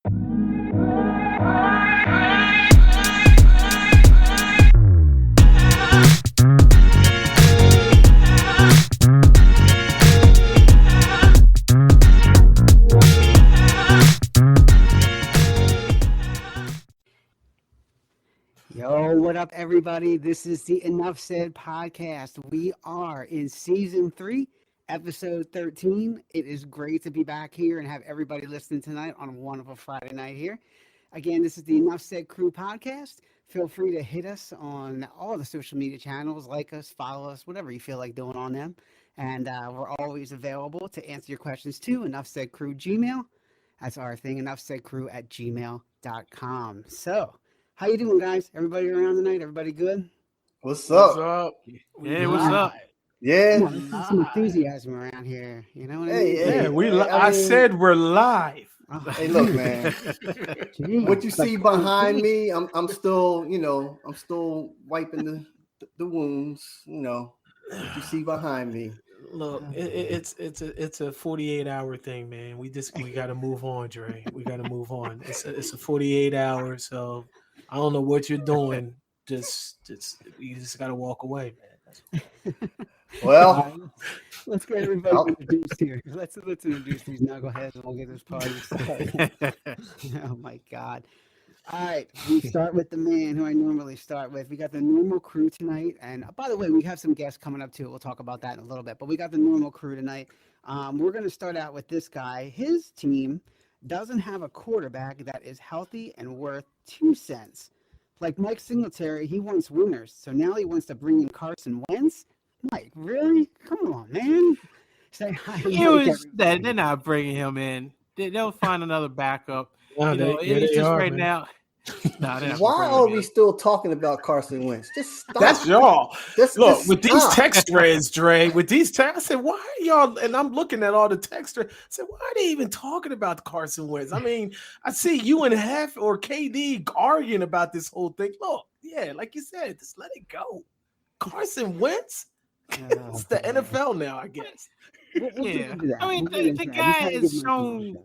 Yo, what up, everybody? This is the Enough Said podcast. We are in season 3, episode 13. It is great to be back here and have everybody listening tonight on a wonderful Friday night here. Again, this is the Enough Said Crew podcast. Feel free to hit us on all the social media channels, like us, follow us, whatever you feel like doing on them. And we're always available to answer your questions too. Enough Said Crew Gmail. That's our thing, enoughsaidcrew@gmail.com. So, how you doing, guys? Everybody around tonight? Everybody good? What's up? Yeah, what's up? Yeah. Come on, let's some enthusiasm around here. You know what I mean? Hey, I said we're live. Oh, Hey, look, man. geez. What you see behind me, I'm still, I'm still wiping the wounds. What you see behind me. Look, it's a 48-hour thing, man. We got to move on, Dre. We got to move on. It's a 48 hours, so I don't know what you're doing. Just you just got to walk away, man. Well, let's get everybody introduced here. Let's introduce these knuckleheads and we'll get this party started. Oh my God. All right, we start with the man who I normally start with. We got the normal crew tonight, and by the way, we have some guests coming up too. We'll talk about that in a little bit, but we got the normal crew tonight. We're going to start out with this guy. His team doesn't have a quarterback that is healthy and worth 2 cents. Like Mike Singletary, he wants winners, so now he wants to bring in Carson Wentz. Mike, really? Come on, man. Say hi. They're not bringing him in. They'll find another backup. It's just are, right man. now. why are we still talking about Carson Wentz? Just stop. That's y'all. Just with these stop. text threads, Dre, with these texts, I said, why are y'all? And I'm looking at all the text threads. I said, why are they even talking about Carson Wentz? I mean, I see you and Hef or KD arguing about this whole thing. Look, yeah, like you said, just let it go. Carson Wentz? It's the NFL now, I guess. Yeah. I mean, the guy has shown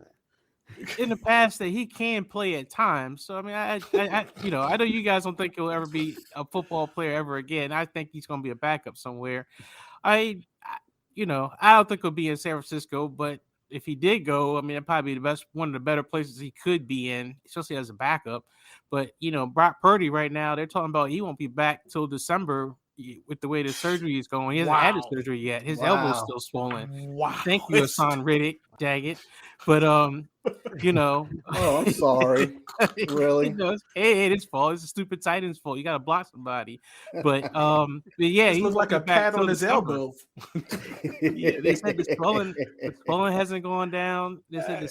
in the past that he can play at times. So I mean, I know you guys don't think he'll ever be a football player ever again. I think he's going to be a backup somewhere. I don't think he'll be in San Francisco, but if he did go, I mean, it'd probably be one of the better places he could be in, especially as a backup. But Brock Purdy right now, they're talking about he won't be back till December. With the way the surgery is going, he hasn't had his surgery yet. His elbow's still swollen. Wow. Thank you, Hassan Riddick. Dag it. But Oh, I'm sorry. Really? Hey, it's his fault. It's a stupid Titans fault. You got to block somebody. But yeah, He looks like a pat on his elbow. Yeah, they said the swelling hasn't gone down. They said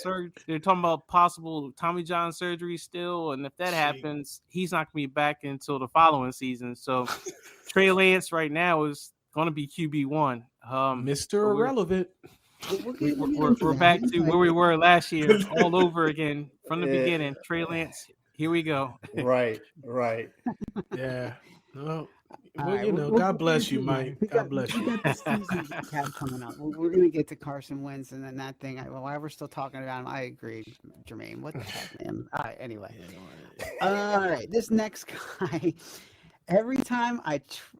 they're talking about possible Tommy John surgery still, and if that happens, he's not going to be back until the following season. So Trey Lance right now is going to be QB1. Mr. Irrelevant. We're back to where we were last year, all over again from the beginning. Trey Lance, here we go. Right. Yeah. Well, God bless you, Mike. God bless you. We got this season we have coming up. We're going to get to Carson Wentz and then that thing. Why we're still talking about him, I agree, Jermaine. What the heck, man? All right, anyway. All right, this next guy. Every time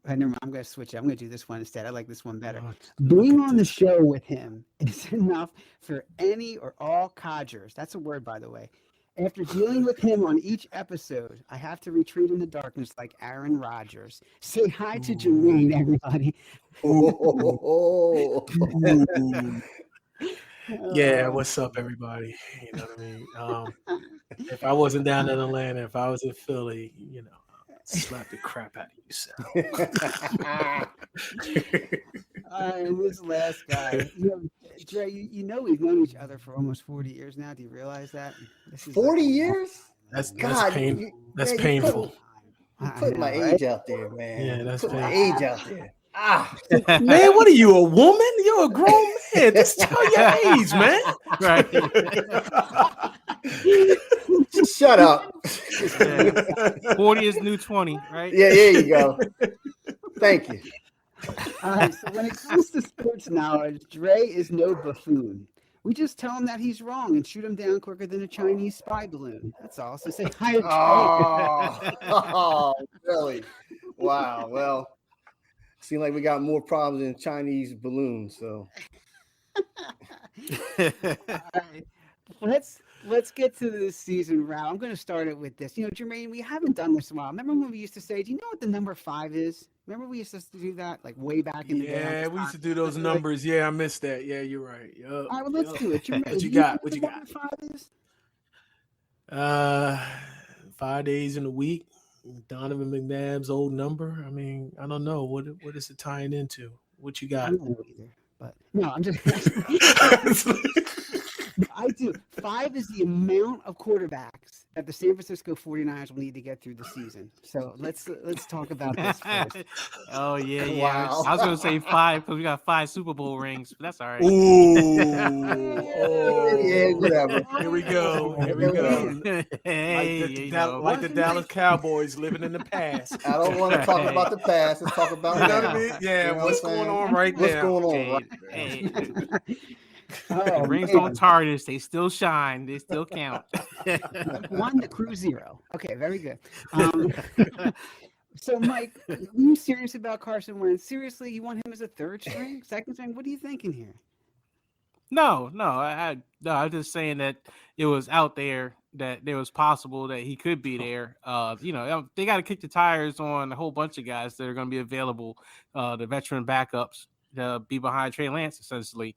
never mind, I'm going to switch it. I'm going to do this one instead. I like this one better. Being on the show with him is enough for any or all codgers. That's a word, by the way. After dealing with him on each episode, I have to retreat in the darkness like Aaron Rodgers. Say hi to Jermaine, everybody. Yeah, what's up, everybody? You know what I mean? If I wasn't down in Atlanta, if I was in Philly, slap the crap out of you, Sal. And this last guy, Dre, we've known each other for almost 40 years now. Do you realize that? This is 40 years? That's God, painful. That's painful. You put my age out there, man. Yeah, that's put my painful. age out there. Man, what are you, a woman? You're a grown man. Just tell your age, man. Right. Shut up. 40 is new 20, right? Yeah, there you go. Thank you. All right, so when it comes to sports knowledge, Dre is no buffoon. We just tell him that he's wrong and shoot him down quicker than a Chinese spy balloon. That's all. So say hi to Trey. Oh, really? Wow. Well, seems like we got more problems than Chinese balloons. So All right. Let's get to the season route. I'm going to start it with this. Jermaine, we haven't done this in a while. Remember when we used to say, do you know what the number 5 is? Remember we used to do that like way back in the day? Yeah, we used to do those numbers. Yeah, I missed that. Yeah, you're right. Yep. All right, well, let's do it. Jermaine, What you got? What you got? Number 5 is? 5 days in a week. Donovan McNabb's old number. I mean, I don't know. What is it tying into? What you got? I don't know either. But no, I'm just I do. 5 is the amount of quarterbacks that the San Francisco 49ers will need to get through the season. So let's talk about this first. Oh yeah. Wow. I was gonna say 5 because we got 5 Super Bowl rings, but that's all right. Ooh. yeah, whatever. Here we go. Hey, Like the Dallas Cowboys living in the past. I don't want to talk about the past. Let's talk about You know now. what I mean? Yeah, You know what's what I'm going saying? on right What's now? going on? Hey, Right? hey. Oh, Rings man. don't tarnish. They still shine. They still count. 1, the crew 0. Okay, very good. So, Mike, are you serious about Carson Wentz? Seriously, you want him as a 3rd string, 2nd string? What are you thinking here? No. I'm just saying that it was out there that it was possible that he could be there. They got to kick the tires on a whole bunch of guys that are going to be available. The veteran backups to be behind Trey Lance, essentially.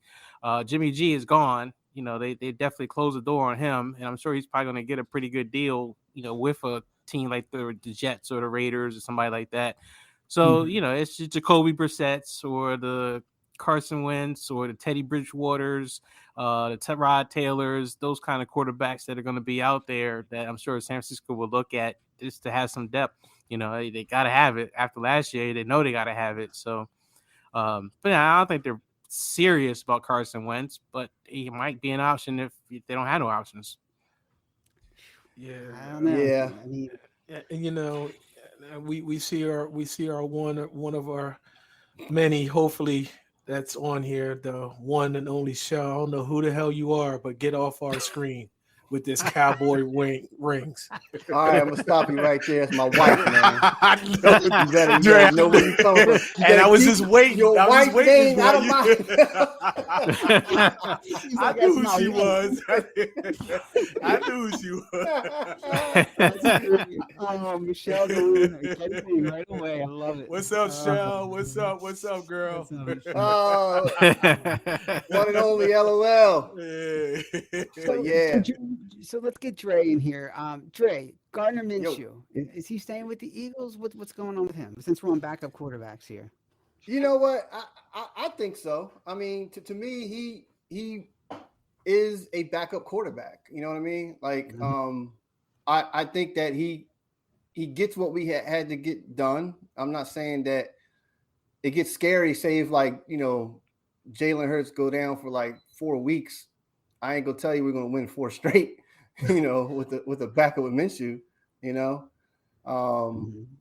Jimmy G is gone. They definitely closed the door on him, and I'm sure he's probably going to get a pretty good deal, with a team like the Jets or the Raiders or somebody like that. So, it's just Jacoby Brissett's or the Carson Wentz or the Teddy Bridgewaters, the Tyrod Taylors, those kind of quarterbacks that are going to be out there that I'm sure San Francisco will look at just to have some depth. They got to have it. After last year, they know they got to have it. So, but I don't think they're serious about Carson Wentz, but he might be an option if they don't have no options. Yeah, I don't know. Yeah. I mean, and we see our one of our many, hopefully, that's on here, the one and only show. I don't know who the hell you are, but get off our screen with this cowboy rings. All right, I'm gonna stop you right there. It's my wife, man. I You better know where you come from. You And I was keep just waiting. your I was wife just waiting name out of I knew who she was. I knew who she was. Michelle going everything right away. I love it. What's up, Shell? What's up, girl? Oh, one and only LOL. Yeah. So let's get Dre in here. Dre, Gardner Minshew, is he staying with the Eagles? What's going on with him? Since we're on backup quarterbacks here. You know what? I think so. I mean, to me, he is a backup quarterback. You know what I mean? Like, I think that he gets what we had to get done. I'm not saying that it gets scary. Say if Jalen Hurts go down for like 4 weeks, I ain't gonna tell you we're gonna win 4 straight. With a backup with Minshew.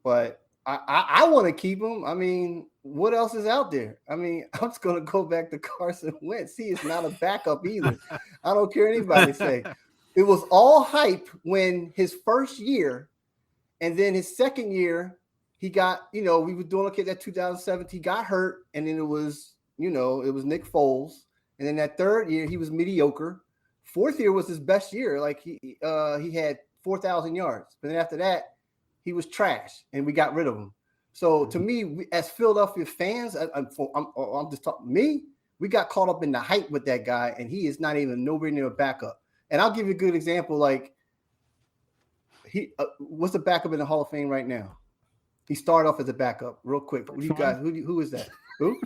But I want to keep him. I mean, what else is out there? I mean, I'm just going to go back to Carson Wentz. He is not a backup either. I don't care anybody say. It was all hype when his first year, and then his second year, he got, we were doing okay that 2017, he got hurt, and then it was Nick Foles. And then that third year, he was mediocre. Fourth year was his best year. Like he had 4,000 yards. But then after that, he was trash, and we got rid of him. So to me, as Philadelphia fans, I'm just talking me. We got caught up in the hype with that guy, and he is not even nowhere near a backup. And I'll give you a good example. Like what's the backup in the Hall of Fame right now? He started off as a backup, real quick. Who you guys? Who is that? Who?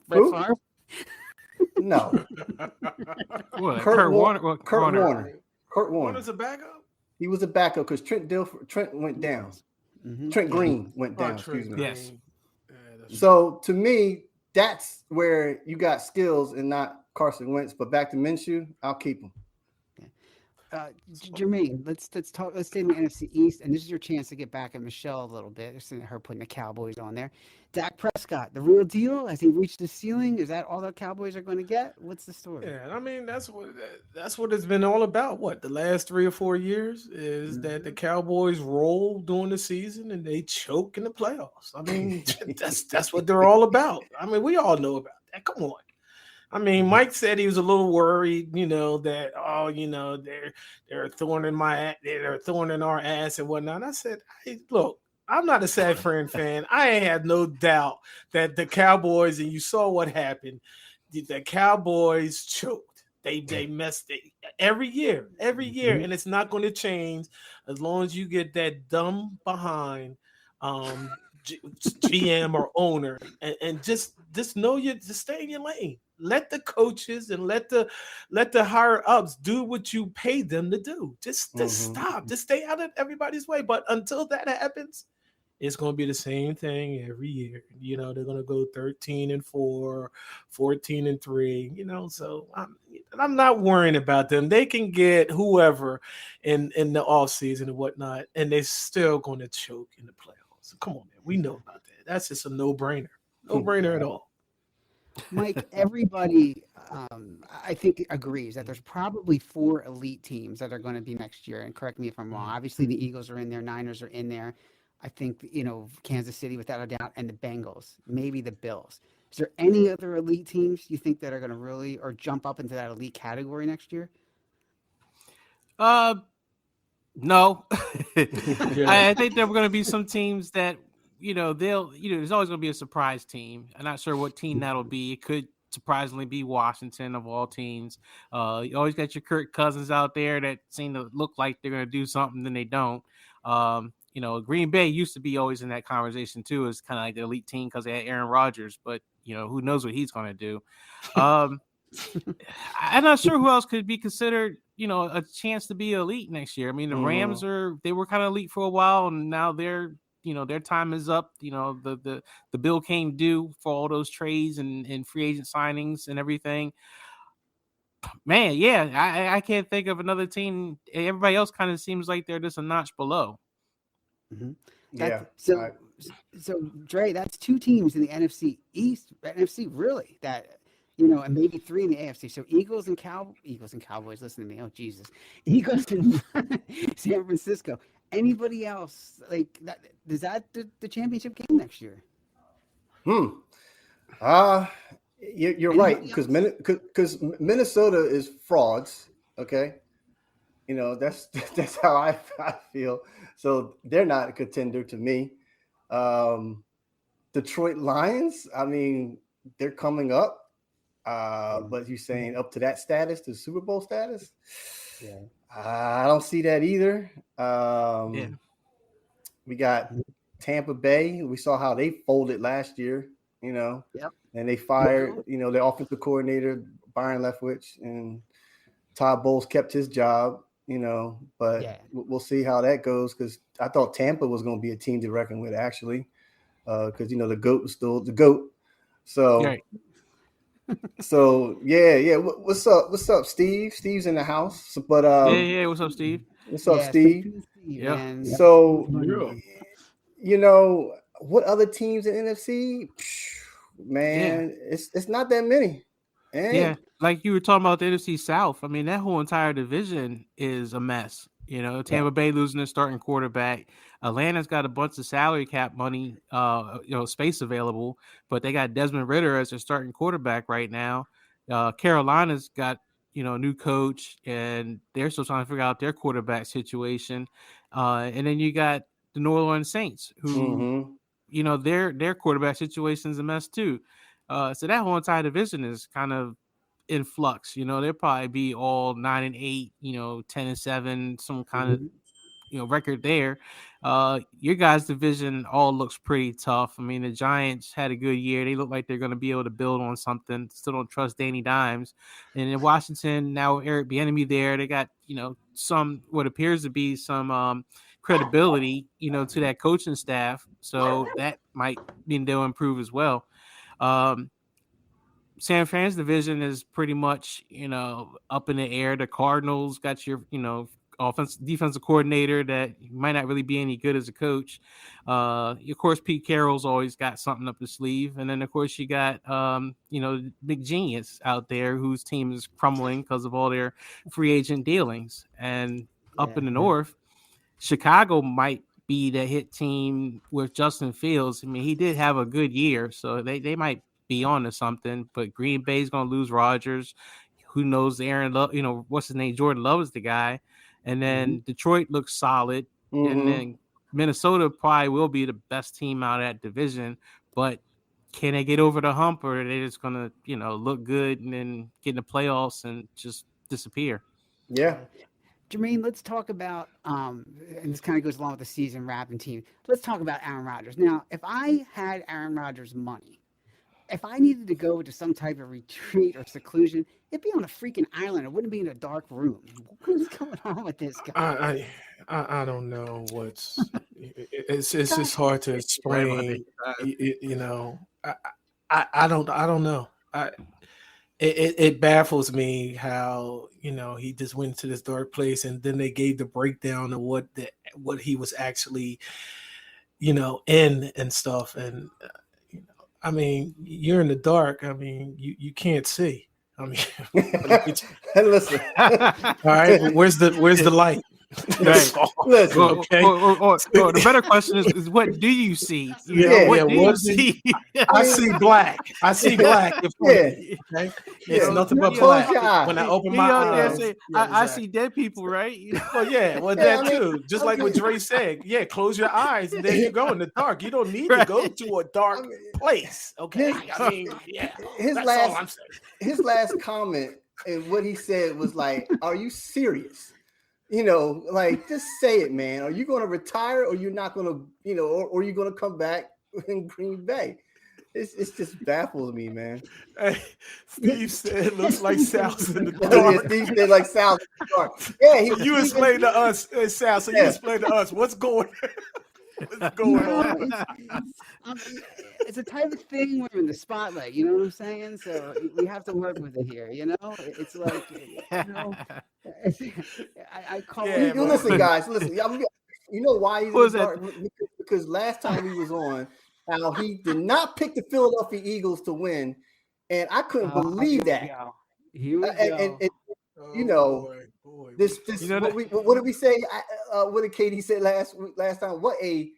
Who? No. Kurt Warner. Kurt Warner. Warner's a backup? He was a backup because Trent went down. Mm-hmm. Trent Green went down. Excuse me. Yes. So to me, that's where you got skills and not Carson Wentz. But back to Minshew, I'll keep him. Jermaine, let's talk. Let's stay in the NFC East, and this is your chance to get back at Michelle a little bit. Just her putting the Cowboys on there. Dak Prescott, the real deal. Has he reached the ceiling? Is that all the Cowboys are going to get? What's the story? Yeah, I mean that's what it's been all about. What the last 3 or 4 years is that the Cowboys roll during the season and they choke in the playoffs. I mean that's what they're all about. I mean we all know about that. Come on. I mean, Mike said he was a little worried, that they're thorn in they're thorn in our ass and whatnot. And I said, hey, look, I'm not a San Fran fan. I ain't had no doubt that the Cowboys, and you saw what happened. The Cowboys choked. They messed it every year, and it's not going to change as long as you get that dumb behind GM or owner, and just know just stay in your lane. Let the coaches and let the higher ups do what you paid them to do. Just stop. Just stay out of everybody's way. But until that happens, it's going to be the same thing every year. They're going to go 13-4, 14-3. So I'm not worrying about them. They can get whoever in the offseason and whatnot, and they're still going to choke in the playoffs. Come on, man. We know about that. That's just a no-brainer. No-brainer at all. Mike, everybody, I think, agrees that there's probably 4 elite teams that are going to be next year. And correct me if I'm wrong. Obviously, the Eagles are in there. Niners are in there. I think, Kansas City, without a doubt, and the Bengals, maybe the Bills. Is there any other elite teams you think that are going to really or jump up into that elite category next year? No. I think there are going to be some teams that, there's always going to be a surprise team. I'm not sure what team that'll be. It could surprisingly be Washington of all teams. You always got your Kirk Cousins out there that seem to look like they're going to do something, then they don't. Green Bay used to be always in that conversation too. It's kind of like the elite team because they had Aaron Rodgers, but who knows what he's going to do. I'm not sure who else could be considered, a chance to be elite next year. I mean, the Rams they were kind of elite for a while, and now their time is up. The bill came due for all those trades and free agent signings and everything. Man, yeah, I can't think of another team. Everybody else kind of seems like they're just a notch below. Yeah. So Dre, that's 2 teams in the NFC East, NFC really that. And maybe 3 in the AFC. So Eagles and Cowboys. Listen to me. Oh Jesus, Eagles and San Francisco. Anybody else like that? Is that the championship game next year? You're right because Minnesota is frauds. Okay, that's how I feel. So they're not a contender to me. Detroit Lions. I mean, they're coming up. But you're saying up to that status, to Super Bowl status? Yeah. I don't see that either. We got Tampa Bay. We saw how they folded last year, and they fired, their offensive coordinator, Byron Leftwich, and Todd Bowles kept his job, but we'll see how that goes because I thought Tampa was going to be a team to reckon with, actually, because, the GOAT was still the GOAT. So. Right. So yeah. What's up, Steve? Steve's in the house. But what's up, Steve? What's up, Steve? Yeah. So what other teams in NFC? Man, it's not that many. Yeah, like you were talking about the NFC South. I mean, that whole entire division is a mess. Tampa Bay losing their starting quarterback. Atlanta's got a bunch of salary cap money, space available, but they got Desmond Ridder as their starting quarterback right now. Carolina's got, a new coach, and they're still trying to figure out their quarterback situation. And then you got the New Orleans Saints, who, their quarterback situation is a mess too. So that whole entire division is kind of in flux. They'll probably be all 9-8, 10-7, some kind of record there. Your guys' division all looks pretty tough. I mean, the Giants had a good year. They look like they're going to be able to build on something. Still don't trust Danny Dimes. And in Washington, now Eric Bieniemy there, they got some what appears to be some credibility to that coaching staff. So that might mean they'll improve as well. San Fran's division is pretty much, up in the air. The Cardinals got your, defensive coordinator that might not really be any good as a coach. Of course, Pete Carroll's always got something up his sleeve. And then, of course, you got, big genius out there whose team is crumbling because of all their free agent dealings. And up in the North, Chicago might be the hit team with Justin Fields. I mean, he did have a good year, so they might be on to something. But Green Bay's going to lose Rodgers. Who knows? Aaron Love, what's his name? Jordan Love is the guy. And then Detroit looks solid. And then Minnesota probably will be the best team out of that division. But can they get over the hump, or are they just going to, look good and then get in the playoffs and just disappear? Yeah. Jermaine, let's talk about, and this kind of goes along with the season wrapping team. Let's talk about Aaron Rodgers. Now, if I had Aaron Rodgers' money, if I needed to go to some type of retreat or seclusion, it'd be on a freaking island. It wouldn't be in a dark room. What's going on with this guy? I don't know what's. It's just hard to explain. I don't know. It baffles me how he just went to this dark place, and then they gave the breakdown of what he was actually in and stuff. And I mean, you're in the dark. I mean, you can't see. I mean, listen. All right, where's the light? Right. Listen. Okay. Or the better question is what do you see? What do you see? I see black. I see black. Okay? It's nothing but black. When I open my eyes, I see dead people, right? Well, that too. Just like what Dre said. Yeah, close your eyes and there you go in the dark. You don't need to go to a dark place. Okay. I mean, his last comment and what he said was like, "Are you serious? Just say it, man. Are you going to retire, or you're not going to, or are you going to come back in Green Bay?" It's just baffles me, man. Hey, Steve said it looks like Sal's in the dark. Yeah, Steve said like Sal's in the dark. Yeah, so you explain to us, Sal. So you explain to us what's going on. It's a type of thing where we're in the spotlight. You know what I'm saying? So we have to work with it here. It's like I call. Yeah, listen, guys. Listen, you know why he's in the dark? Because last time he was on, how he did not pick the Philadelphia Eagles to win, and I couldn't believe that. Here we go. This what did we say? What did Katie say last time? What a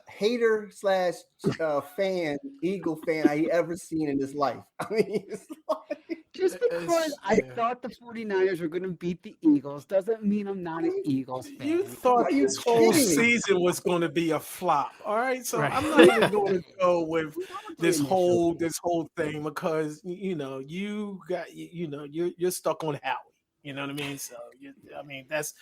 hater / fan, Eagle fan I ever seen in his life. I mean, it's like, just because I thought the 49ers were going to beat the Eagles doesn't mean I'm not an Eagles fan. You thought this whole season was going to be a flop. All right. So I'm not even going to go with this whole thing because, you got, you're stuck on Howie. You know what I mean? So, that's,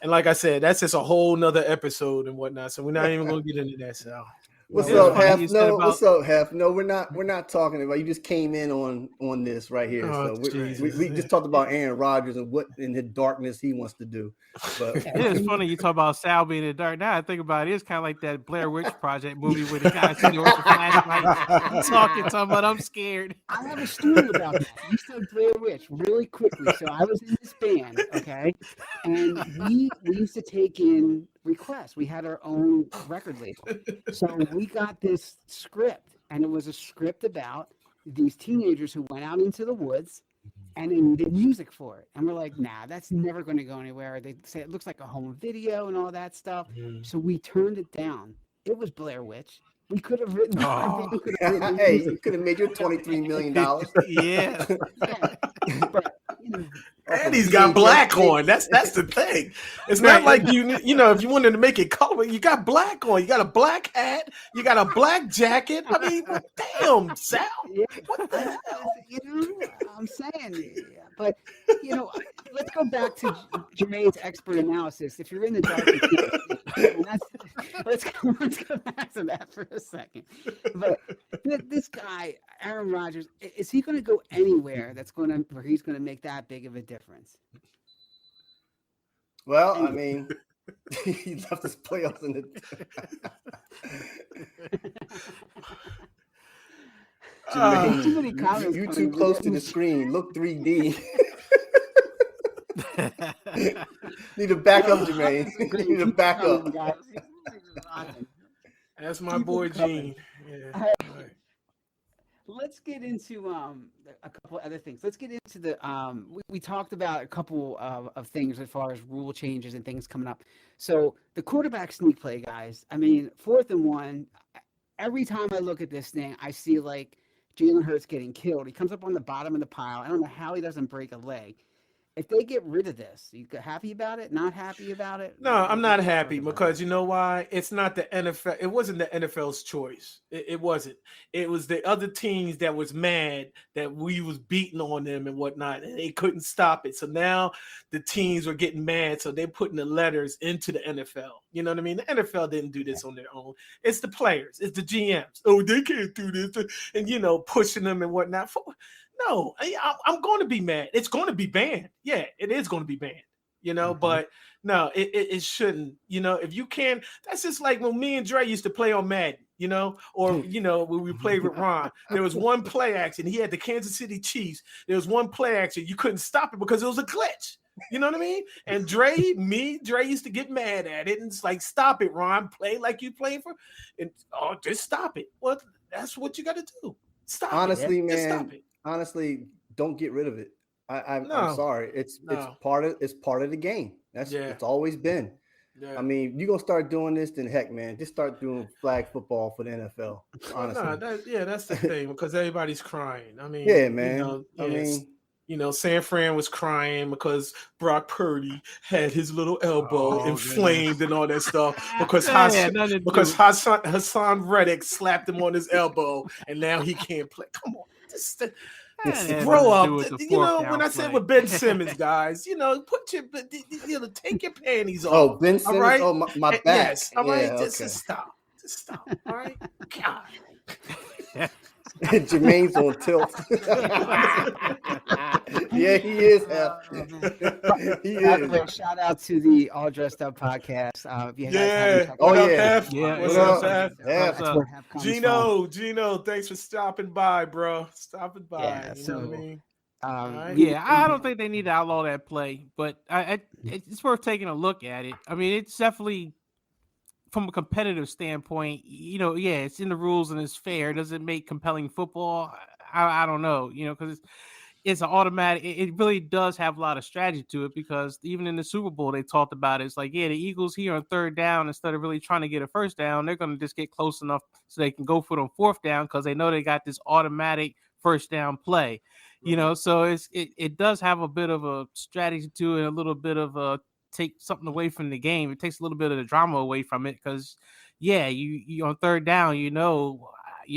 and like I said, that's just a whole nother episode and whatnot. So we're not even going to get into that. So what's up, Hef? No, what's up, Hef? No, we're not talking about. You just came in on this right here. Oh, so we just talked about Aaron Rodgers and what in the darkness he wants to do. But it's funny you talk about Sal being in the dark. Now I think about it, it's kind of like that Blair Witch Project movie where the guy sitting with the flashlight talking about I'm scared. I have a story about that. You said Blair Witch really quickly. So I was in this band, okay, and we used to take in requests. We had our own record label, so we got this script, and it was a script about these teenagers who went out into the woods and then did music for it. And we're like, nah, that's never going to go anywhere. They say it looks like a home video and all that stuff. So we turned it down. It was Blair Witch. We could have written. Hey, you could have made your $23 million. Yeah. But, and he's got black on. That's the thing. It's not like if you wanted to make it color, you got black on. You got a black hat. You got a black jacket. I mean, damn, Sal. What the hell? I'm saying, but let's go back to Jermaine's expert analysis. If you're in the dark, let's go back to that for a second. But this guy, Aaron Rodgers, is he going to go anywhere where he's going to make that big of a difference? Well, I mean, he left his playoffs in the. Jermaine, Too many comments you coming too in. close to the screen. Look 3D. Need to back up, Jermaine. Need to back up. That's my Keep 'em boy coming. Gene. Yeah. All right. Right. Let's get into a couple other things. Let's get into the we talked about a couple of things as far as rule changes and things coming up. So the quarterback sneak play, guys. I mean, 4th and 1. Every time I look at this thing, I see like Jalen Hurts getting killed. He comes up on the bottom of the pile. I don't know how he doesn't break a leg. If they get rid of this, you happy about it? Not happy about it? No, I'm not happy about because you know why? It's not the NFL. It wasn't the NFL's choice. It wasn't. It was the other teams that was mad that we was beating on them and whatnot, and they couldn't stop it. So now the teams were getting mad, so they're putting the letters into the NFL. You know what I mean? The NFL didn't do this on their own. It's the players. It's the GMs. Oh, they can't do this, and pushing them and whatnot. No, I'm going to be mad. It's going to be banned. Yeah, it is going to be banned. But no, it shouldn't. If you can, that's just like when me and Dre used to play on Madden, or when we played with Ron. There was one play action. He had the Kansas City Chiefs. There was one play action. You couldn't stop it because it was a glitch. You know what I mean? And Dre used to get mad at it and it's like, stop it, Ron. Play like you playing for, and just stop it. Well, that's what you got to do. Stop Honestly, it. man. Just stop it. Honestly, don't get rid of it. I'm sorry. It's No. part of the game. It's always been. Yeah. I mean, you're gonna start doing this, then heck, man, just start doing flag football for the NFL. Honestly, that's the thing because everybody's crying. I mean, yeah, man. San Fran was crying because Brock Purdy had his little elbow inflamed and all that stuff because Hassan Reddick slapped him on his elbow and now he can't play. Come on, grow up. When I said with Ben Simmons, guys, put your take your panties off. Oh, Ben Simmons. All right? Oh, my back. Yes. All right. Yeah, Just stop. All right. God. Jermaine's on tilt. Yeah, he is. He is. Shout out to the All Dressed Up podcast. If you guys haven't checked What's up, Hef? Gino, thanks for stopping by, bro. Stopping by. Yeah, you know what I mean? I don't think they need to outlaw that play, but it's worth taking a look at it. I mean, it's definitely from a competitive standpoint, it's in the rules and it's fair. Does it make compelling football? I don't know, because it's an automatic. It really does have a lot of strategy to it because even in the Super Bowl, they talked about it. It's like, the Eagles here on 3rd down, instead of really trying to get a 1st down, they're going to just get close enough so they can go for it on 4th down because they know they got this automatic 1st down play. So it does have a bit of a strategy to it, a little bit of a take something away from the game. It takes a little bit of the drama away from it because, you on 3rd down, you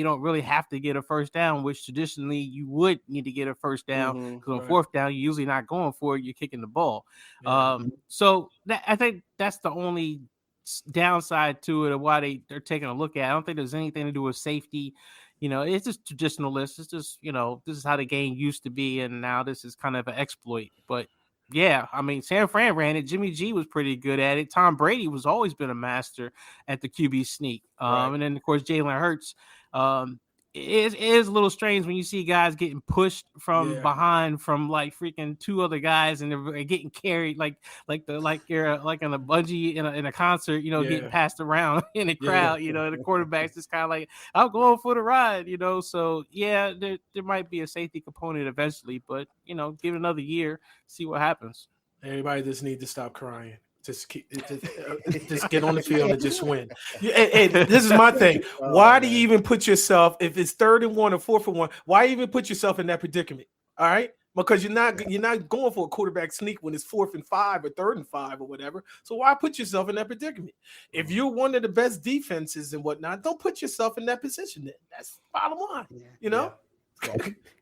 don't really have to get a 1st down, which traditionally you would need to get a 1st down because on 4th down, you're usually not going for it. You're kicking the ball. Yeah. So I think that's the only downside to it of why they're taking a look at it. I don't think there's anything to do with safety. It's just traditionalist. It's just, this is how the game used to be. And now this is kind of an exploit, but yeah, I mean, San Fran ran it. Jimmy G was pretty good at it. Tom Brady was always been a master at the QB sneak. And then, of course, Jalen Hurts. It is a little strange when you see guys getting pushed from behind from like freaking 2 other guys and they're getting carried like you're like in a bungee in a concert, getting passed around in the crowd. The quarterback's just kind of like, I'm going for the ride, So there might be a safety component eventually, but give it another year, see what happens. Everybody just needs to stop crying. Just get on the field and just win. Hey, this is my thing. Why do you even put yourself, if it's 3rd and 1 or 4th and 1, why even put yourself in that predicament? All right, because you're not going for a quarterback sneak when it's 4th and 5 or 3rd and 5 or whatever. So why put yourself in that predicament? If you're one of the best defenses and whatnot, don't put yourself in that position. Then that's bottom line.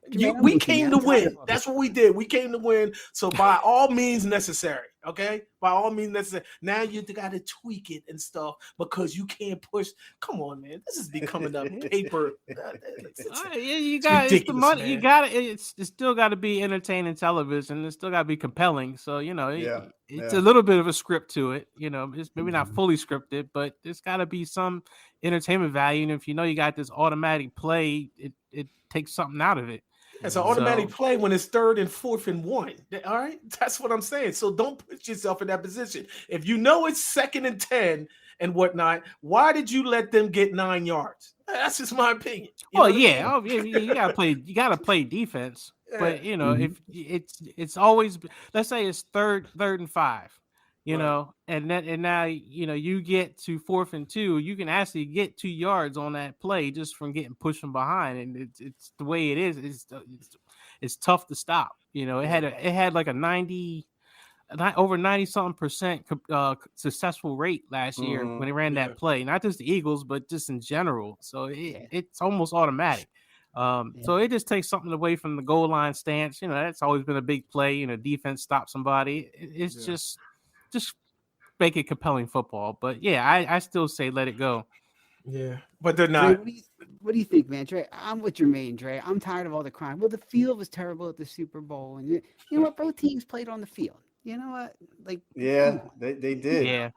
We came to win. That's what we did. We came to win. So by all means necessary. Okay, by all means necessary. Now you got to tweak it and stuff because you can't push. Come on, man, this is becoming a paper. You got it's the money. Man. You got it. It's still got to be entertaining television. It's still got to be compelling. So it's a little bit of a script to it. It's maybe not fully scripted, but there's got to be some entertainment value. And if you got this automatic play, it takes something out of it. It's an automatic play when it's 3rd and 4th and 1. All right, that's what I'm saying. So don't put yourself in that position. If you know it's 2nd and 10 and whatnot, why did you let them get 9 yards? That's just my opinion. You gotta play. You gotta play defense. Yeah. But if it's always, let's say it's third and 5. And now you get to 4th and 2, you can actually get 2 yards on that play just from getting pushed from behind, and it's the way it is. It's tough to stop. It had like over 90-something% successful rate last year when they ran that play. Not just the Eagles, but just in general. So it's almost automatic. So it just takes something away from the goal line stance. That's always been a big play. Defense stop somebody. It's just make it compelling football. But I still say let it go. Yeah, but they're not. Dre, what do you think, man? Dre, I'm with Jermaine, Dre. I'm tired of all the crime. Well, the field was terrible at the Super Bowl, and you know what? Both teams played on the field. You know what? They did. Yeah.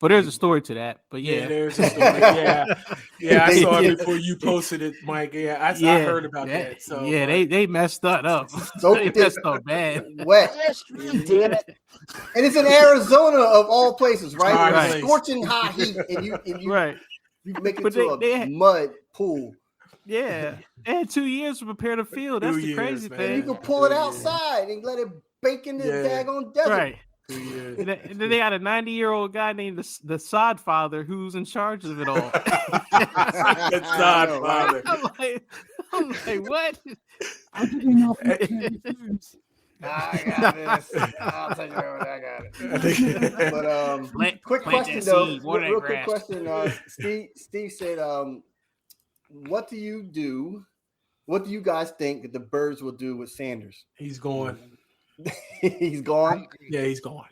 But there's a story to that. But there's a story. I saw it before you posted it, Mike. I heard about that. So they messed that up. They messed up bad. Wet. Damn it. And it's in Arizona of all places, right? Right. Scorching hot heat, and you you make it to a mud pool. Yeah. They had 2 years to prepare the field. That's the crazy thing. And you can pull it outside and let it bake in the daggone desert. Right. And then they got a 90-year-old guy named the Sod Father who's in charge of it all. The Sod Father. I'm like, what? I'm getting off I got this. I'll take it over. I got it. But quick question though. Real quick question. Steve said, "What do you do? What do you guys think that the Birds will do with Sanders?" He's gone. He's gone. Yeah, he's gone.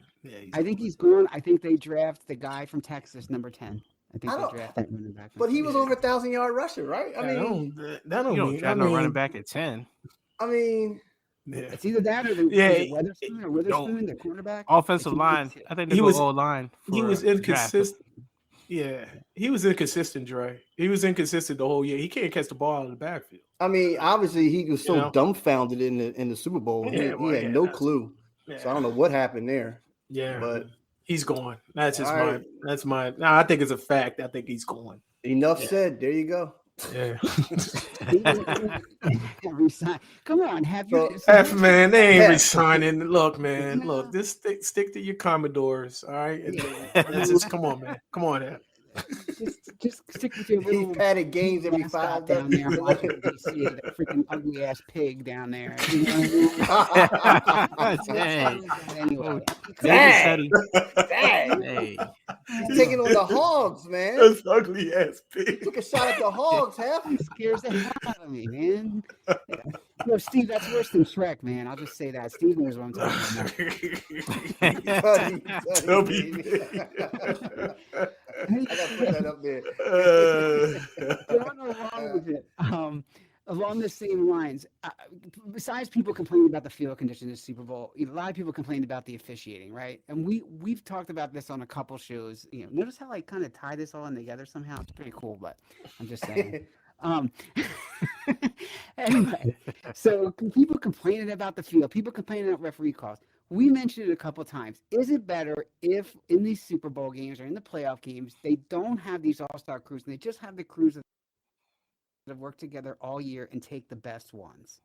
I think he's gone. I think they draft the guy from Texas, number 10. I think they draft that running back. But he was over 1,000-yard rusher, right? I mean, that don't mean no running back at 10. I mean, it's either that or Witherspoon, the cornerback. Offensive line. I think he was line. He was inconsistent. Yeah, he was inconsistent, Dre. He was inconsistent the whole year. He can't catch the ball in the backfield. I mean, obviously he was so dumbfounded in the Super Bowl. He had no clue. Yeah. So I don't know what happened there. Yeah, but he's gone. That's just my. No, I think it's a fact. I think he's gone. Enough said. There you go. Yeah. Come on, man, they ain't resigning. Look, man, just stick to your Commodores, all right? Just come on, man. Come on, man. Just stick with your little padded games every 5 down there. That freaking ugly ass pig down there. You know what I mean? Dang. Hey. He's taking on the Hogs, man. That's ugly ass pig. Took a shot at the Hogs, He scares the hell out of me, man. No, Steve, that's worse than Shrek, man. I'll just say that. Steve knows what I'm talking about. Toby. I gotta put that up there. Wrong with it. Along the same lines, besides people complaining about the field conditions in the Super Bowl, a lot of people complained about the officiating, right? And we've talked about this on a couple shows. Notice how I kind of tie this all in together somehow. It's pretty cool, but I'm just saying. Anyway, so people complaining about the field, people complaining about referee calls. We mentioned it a couple times. Is it better if in these Super Bowl games or in the playoff games, they don't have these all-star crews and they just have the crews that have worked together all year and take the best ones?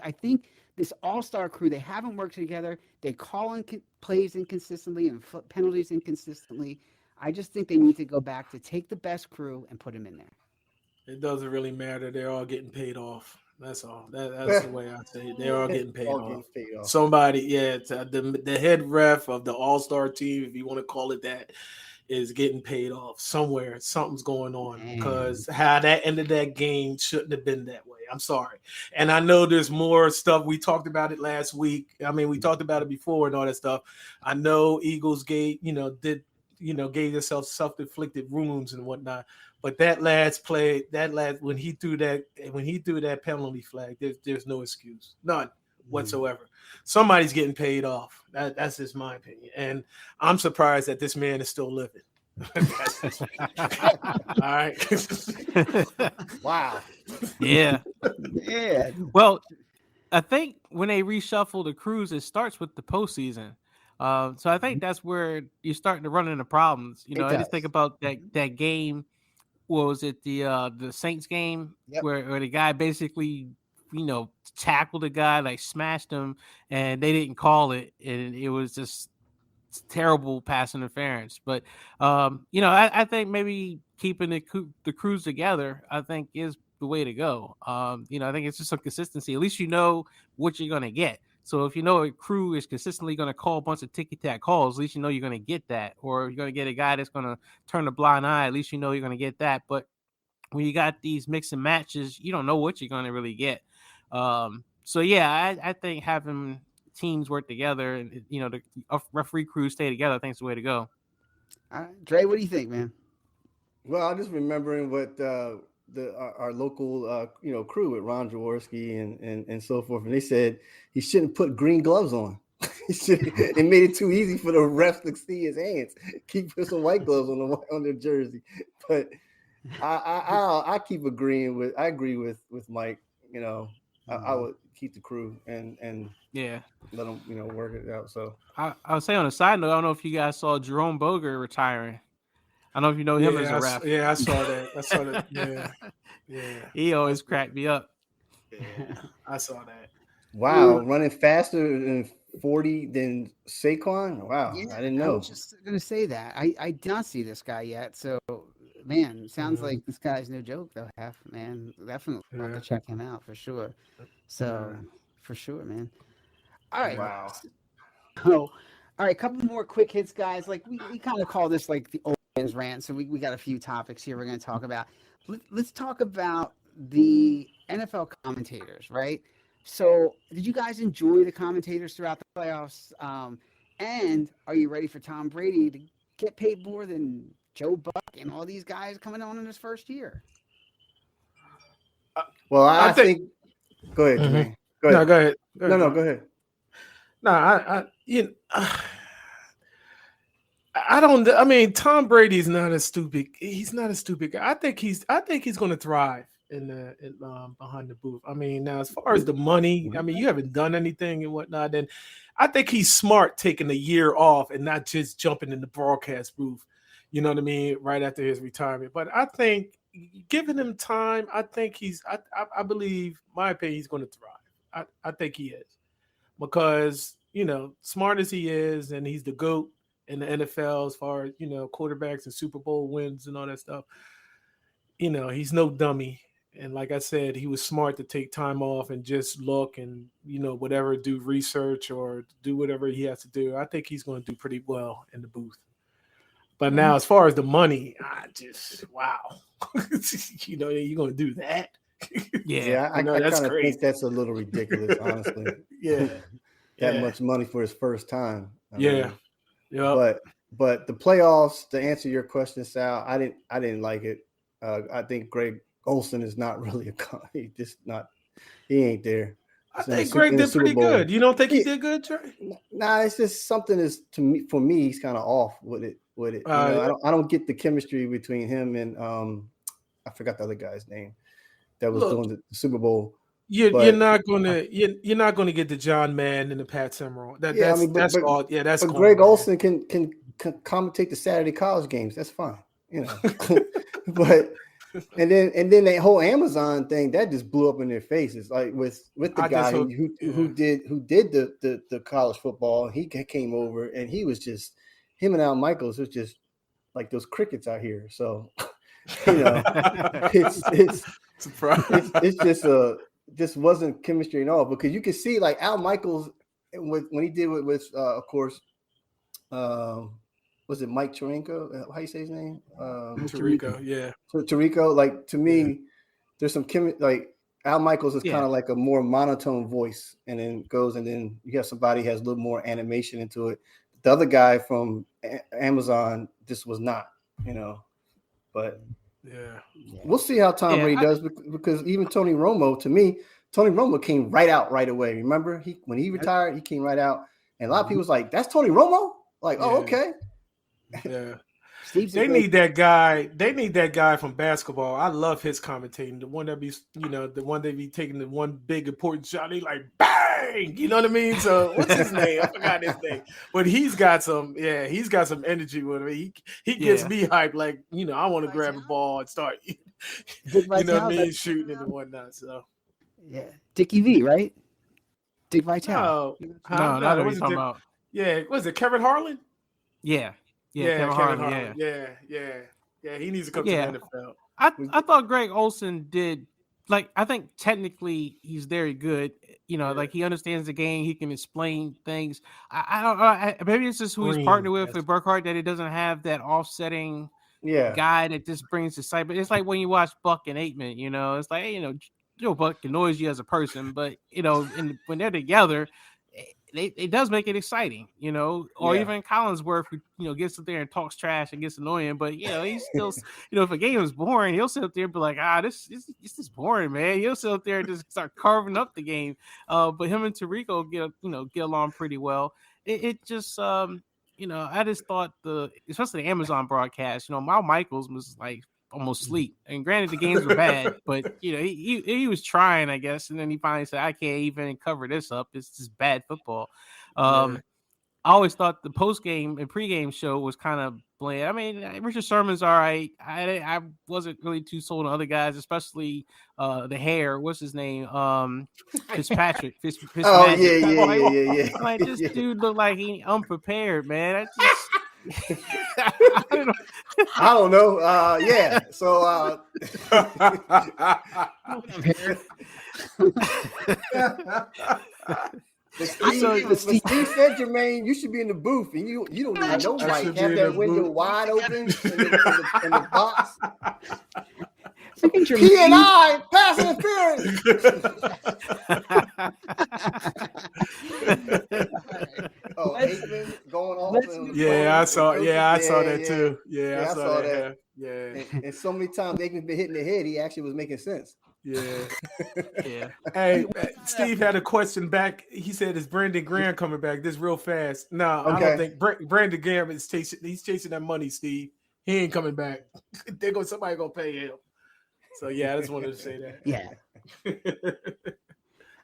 I think this all-star crew, they haven't worked together. They call in plays inconsistently and penalties inconsistently. I just think they need to go back to take the best crew and put them in there. It doesn't really matter. They're all getting paid off. That's all. That's the way I say it. They're all getting paid off. Somebody, the head ref of the all-star team, if you want to call it that, is getting paid off somewhere. Something's going on Man. because how that ended that game shouldn't have been that way. I'm sorry. And I know there's more stuff. We talked about it last week. I mean, we talked about it before and all that stuff. I know Eagles gave themselves self-inflicted wounds and whatnot. But that last play, when he threw that penalty flag, there's no excuse. None whatsoever. Somebody's getting paid off. That's just my opinion. And I'm surprised that this man is still living. All right. Wow. Yeah. Yeah. Well, I think when they reshuffle the crews, it starts with the postseason. So I think that's where you're starting to run into problems. You know, I just think about that game. What was it, the Saints game where the guy basically, tackled the guy, like smashed him, and they didn't call it, and it was just terrible pass interference. But I think maybe keeping the crews together, I think, is the way to go. I think it's just some consistency. At least you know what you're gonna get. So if you know a crew is consistently going to call a bunch of ticky-tack calls, at least you know you're going to get that. Or if you're going to get a guy that's going to turn a blind eye, at least you know you're going to get that. But when you got these mix and matches, you don't know what you're going to really get. So yeah, I think having teams work together and the referee crews stay together, I think is the way to go. All right. Dre, what do you think, man? Well, I'm just remembering what our local crew with Ron Jaworski and so forth, and they said he shouldn't put green gloves on. It made it too easy for the refs to see his hands. Keep put some white gloves on their jersey. But I keep agreeing with. I agree with Mike. I would keep the crew and yeah, let them work it out. So I would say on a side note, I don't know if you guys saw Jerome Boger retiring. I don't know if you know him as a ref. I saw that. Yeah. He always cracked me up. Yeah, I saw that. Wow, running faster than 40 than Saquon. Wow, Yeah, I didn't know. I was just gonna say that. I did not see this guy yet. So, man, sounds like this guy's no joke though. Man, definitely want to check him out for sure. So, for sure, man. All right. Wow. Oh, all right. A couple more quick hits, guys. Like we kind of call this like the old man's rant. So we got a few topics here we're going to talk about. Let's talk about the NFL commentators, right? So did you guys enjoy the commentators throughout the playoffs? And are you ready for Tom Brady to get paid more than Joe Buck and all these guys coming on in his first year? Well, I think. Go ahead, Jermaine. Go ahead. No, go ahead. No, go ahead. No, I don't. I mean, Tom Brady's not a stupid. He's not a stupid guy. I think he's going to thrive in behind the booth. I mean, now as far as the money, I mean, you haven't done anything and whatnot. And I think he's smart taking a year off and not just jumping in the broadcast booth. You know what I mean? Right after his retirement. But I think giving him time, I think I believe, my opinion, he's going to thrive. I think he is, because smart as he is, and he's the GOAT in the NFL as far as quarterbacks and Super Bowl wins and all that stuff. He's no dummy. And like I said, he was smart to take time off and just look and, whatever, do research or do whatever he has to do. I think he's going to do pretty well in the booth. But now, as far as the money, I just, wow. You're going to do that? Yeah, I kind of think that's a little ridiculous, honestly. That much money for his first time. Yeah. But the playoffs, to answer your question, Sal, I didn't like it. I think Greg Olsen is not really he ain't there. I think Greg did pretty good. You don't think he did good, Trey? Nah, it's just something is for me, he's kind of off with it. I don't get the chemistry between him and I forgot the other guy's name that was doing the Super Bowl. You're not gonna get the John Mann and the Pat Summerall. That's all. Yeah, that's. But Greg Olsen can commentate the Saturday college games. That's fine, But and then that whole Amazon thing that just blew up in their faces. Like with the guy who did the college football. He came over and he was just him and Al Michaels was just like those crickets out here. So it's just wasn't chemistry at all, because you can see like Al Michaels when he did with of course was it Mike Tirico? How you say his name? Tirico, yeah. Tirico, like to me, there's some like Al Michaels is kind of like a more monotone voice, and then you have somebody who has a little more animation into it. The other guy from Amazon, this was not, but we'll see how Tom Brady does because even Tony Romo, to me, Tony Romo came right out right away. Remember, when he retired, he came right out, and a lot of people was like, "That's Tony Romo." Like, oh, okay. Yeah. They need that guy. They need that guy from basketball. I love his commentating. The one that be, the one that be taking the one big important shot. He like bang. You know what I mean? So what's his name? I forgot his name. But he's got some energy with him. He gets me hyped. Like, I want to grab a ball and start, shooting and whatnot. So Dickie V, right? Dick Vitale. No, not what you're talking about. Yeah, was it Kevin Harlan? Yeah, Kevin Harlan. Yeah. He needs to come to the NFL. I thought Greg Olsen did. Like, I think technically he's very good. Like he understands the game. He can explain things. I don't know. Maybe it's just who he's partnered with Burkhardt that he doesn't have that offsetting guy that just brings the sight. But it's like when you watch Buck and Aikman. It's like, Joe Buck annoys you as a person, but when they're together, it does make it exciting, or even Collinsworth, who gets up there and talks trash and gets annoying, but he's still, if a game is boring, he'll sit up there and be like, this is boring, man. He'll sit up there and just start carving up the game. But him and Tirico get along pretty well. It just I just thought especially the Amazon broadcast, Mal Michaels was like almost sleep. And granted, the games were bad, but he was trying, I guess. And then he finally said, "I can't even cover this up. It's just bad football." I always thought the post game and pregame show was kind of bland. I mean, Richard Sherman's all right. I wasn't really too sold on other guys, especially the hair. What's his name? Fitzpatrick. Oh yeah. Like this dude looked like he unprepared, man. I don't know. Yeah. So Steve said, Jermaine, you should be in the booth, and you don't even know, like, have that window wide open in the box. He and I pass interference. Aikman going off. I saw that too. I saw that. Yeah. And so many times Aikman's been hitting the head, he actually was making sense. Yeah. Hey, Steve had a question back. He said, "Is Brandon Graham coming back?" This real fast. No, I don't think Brandon Graham is chasing. He's chasing that money, Steve. He ain't coming back. Somebody gonna pay him. So I just wanted to say that.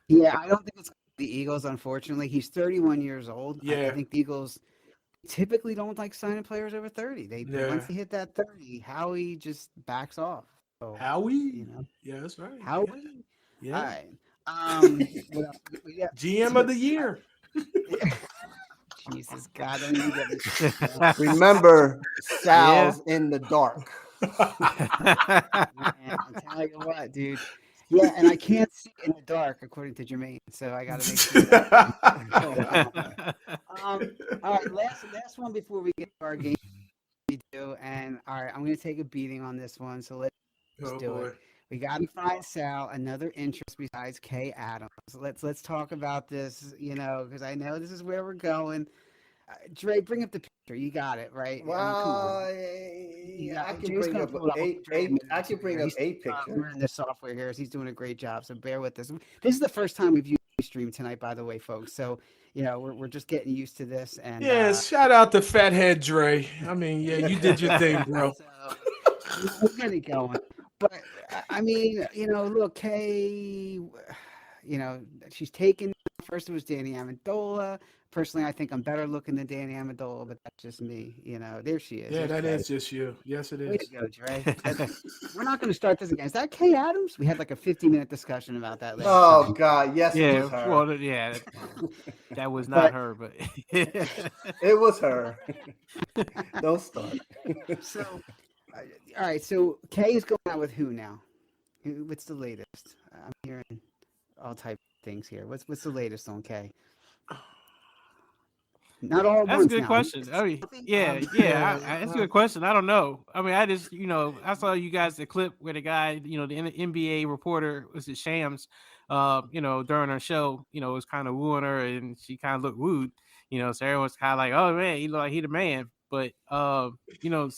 Yeah, I don't think it's the Eagles. Unfortunately, he's 31 years old. I think the Eagles typically don't like signing players over 30. Once they hit that 30, Howie just backs off. So, Howie? Yeah, that's right. Howie? Yeah. All right. GM of the year. Jesus God. Remember, Sal's in the dark. Man, I'm telling you what, dude. Yeah, and I can't see in the dark, according to Jermaine. So I got to make sure. All right, last one before we get to our game. And all right, I'm going to take a beating on this one. So let's do it. We got to find Sal another interest besides Kay Adams. Let's talk about this, because I know this is where we're going. Dre, bring up the picture. You got it, right? Well, I can bring up a picture. We're in the software here. He's doing a great job, so bear with us. This is the first time we've used stream tonight, by the way, folks. So, we're just getting used to this. And shout out to Fathead Dre. I mean, you did your thing, bro. So, we're gonna go. But I mean, look, Kay, she's taken. First, it was Danny Amendola. Personally, I think I'm better looking than Danny Amendola, but that's just me. There she is. Yeah, that is just you. Yes, it is. Way to go, Dre. We're not going to start this again. Is that Kay Adams? We had like a 50-minute discussion about that last time. God, yes, it was her. Well, that was not her, but it was her. Don't start. So, all right. So Kay is going out with who now? What's the latest? I'm hearing all types of things here. What's the latest on Kay? Not all. That's a good question. I mean, that's a good question. I don't know. I mean, I just, I saw you guys the clip where the guy, the NBA reporter, was it Shams, during her show, was kind of wooing her, and she kind of looked wooed, so everyone's kind of like, oh man, he look like he the man. But Sal, between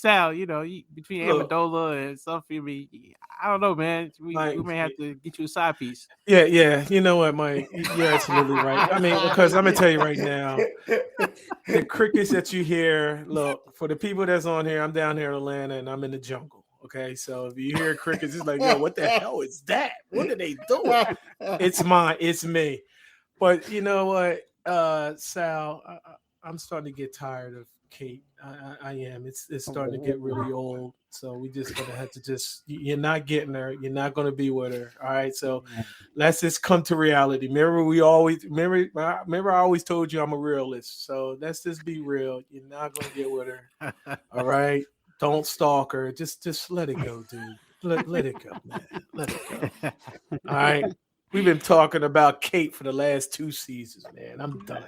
Amendola and stuff, I don't know, man. We may have to get you a side piece. Yeah. You know what, Mike? You're absolutely right. I mean, because I'm gonna tell you right now, the crickets that you hear. Look, for the people that's on here, I'm down here in Atlanta, and I'm in the jungle. Okay, so if you hear crickets, it's like, yo, what the hell is that? What are they doing? It's mine. It's me. But you know what, Sal, I'm starting to get tired of Kate. I am. It's starting to get really old. So we just gonna have to you're not getting her. You're not gonna be with her. All right. So let's just come to reality. Remember I always told you I'm a realist. So let's just be real. You're not gonna get with her. All right. Don't stalk her. Just let it go, dude. Let it go, man. Let it go. All right. We've been talking about Kate for the last 2 seasons, man. I'm done.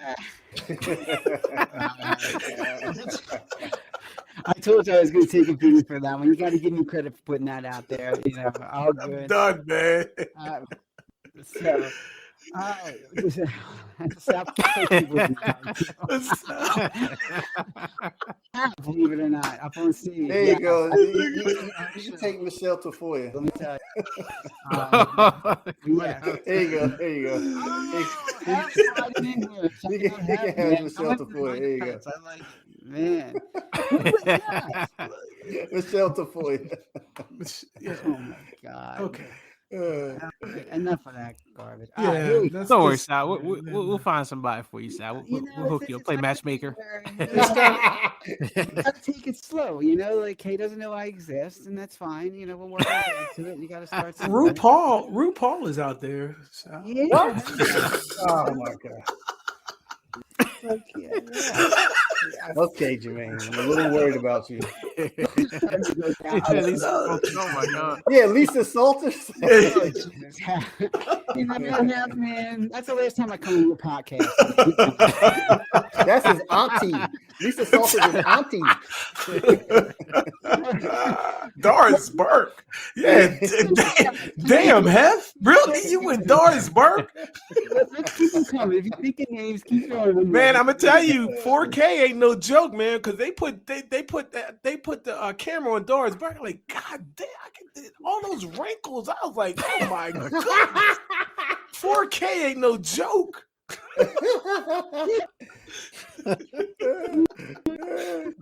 I told you I was going to take a beating for that one. You got to give me credit for putting that out there. All good. I'm done, man. Believe it or not, up on scene. There you go. You should take Michelle Tafoya. Let me tell you. There you go. You can have Michelle Tafoya. There you go. I like it. Man. Michelle Tafoya. Oh my God. Okay. Enough of that garbage. Yeah, don't worry, Sal. We'll find somebody for you, Sal. We'll hook you up. Play matchmaker. You gotta take it slow. Like Kay doesn't know I exist, and that's fine. We'll work into it. You gotta start. RuPaul is out there. So. Yeah. Oh my God. Okay, Jermaine. I'm a little worried about you. Oh my God. Yeah, Lisa Salters. Man. That's the last time I come on your podcast. That's his auntie. Lisa Salters is auntie. Doris Burke. Yeah. Damn, Hef. Really? You with Doris Burke? Let's keep them coming. If you think of names, keep going. Man, I'm gonna tell you, 4K ain't no joke, man. Because they put the camera on Doris Burke. Like, God damn, all those wrinkles. I was like, oh my God, 4K ain't no joke.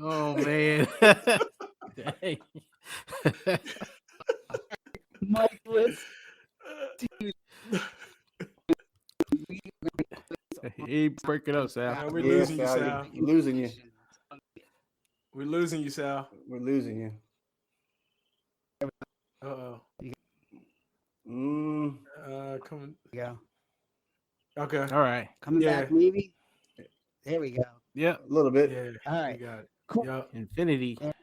Oh man. Dang. Mike, He break it up, Sal. We're losing you, Sal. We're losing you. We're losing you, Sal. We're losing you. Uh-oh. Coming. Go. Okay. All right. Coming back, maybe. There we go. Yep. A little bit. Yeah. All right. You got it. Cool. Yep. Infinity. All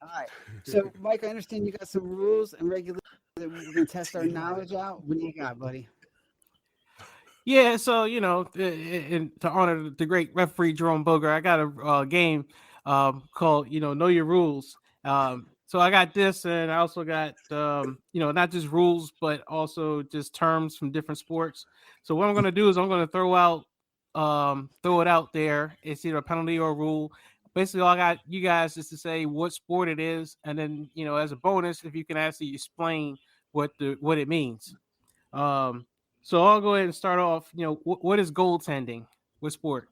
right. So, Mike, I understand you got some rules and regulations that we're going to test our knowledge out. What do you got, buddy? Yeah, so to honor the great referee Jerome Boger, I got a game called Know Your Rules. So I got this, and I also got not just rules, but also just terms from different sports. So what I'm going to do is I'm going to throw it out there. It's either a penalty or a rule. Basically, all I got you guys is to say what sport it is, and then as a bonus, if you can actually explain what it means. So I'll go ahead and start off. What is goaltending? What sport?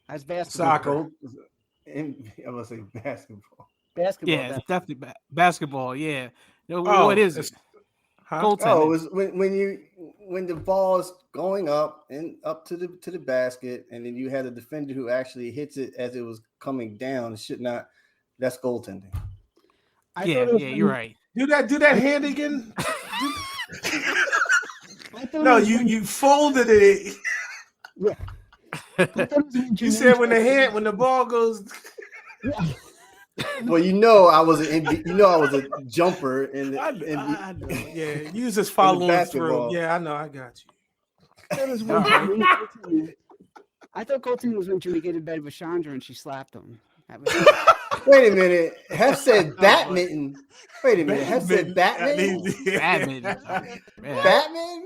That's basketball. Soccer. I'm gonna say basketball. Basketball. Yeah, it's definitely basketball. Yeah. What is it? Huh? Oh, it was when the ball is going up and up to the basket, and then you had a defender who actually hits it as it was coming down. It should not. That's goaltending. Yeah, you're right. Do that hand again. No, you folded it. Yeah. You said when the ball goes. Well, I was a jumper in I know. Yeah, you was just following through. Yeah, I know. I got you. I thought Colton was when Jimmy get in bed with Chandra and she slapped him. That was Wait a minute. Hef said badminton. Wait a minute. Hef said badminton. Badminton. Batman?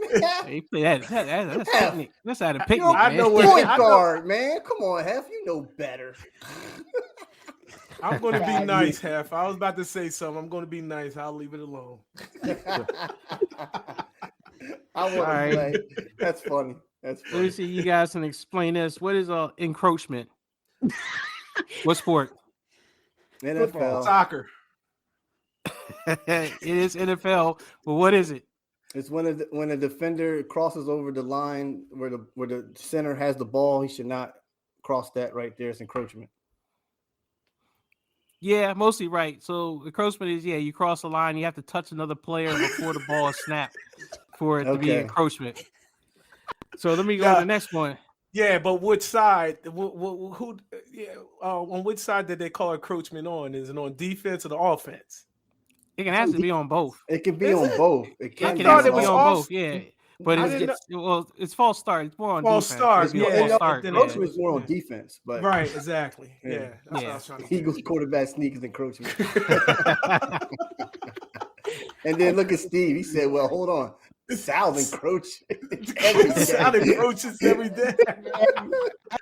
Hey, that's Hef, picnic. That's at a picnic. You're I man. know what- point I know- guard, man. Come on, Hef. You know better. I'm going to be nice, Hef. I was about to say something. I'm going to be nice. I'll leave it alone. I want to play. That's funny. That's Let me funny. see. You guys can explain this. What is encroachment? What sport? NFL. Soccer. It is NFL, but what is it? It's when a defender crosses over the line where the center has the ball. He should not cross that right there. It's encroachment. Yeah, mostly right. So encroachment is you cross the line, you have to touch another player before the ball is snapped for it to be Okay. encroachment. So let me go to the next one. Yeah, but which side? Who? Yeah, on which side did they call encroachment on? Is it on defense or the offense? It can have to be on both. It can be Is on it? both. It It can can be have to on be both. on off- both. Yeah, but I didn't it's false start. It's more on False defense. start, It's a yeah. false start. Then Yeah. Encroachment is more on defense, but Right, exactly. Yeah. Yeah, that's what I was trying to Eagles quarterback sneak is encroachment. And then look at Steve. He said, "Well, hold on, Sal's encroaching every day." Sal encroaches every day.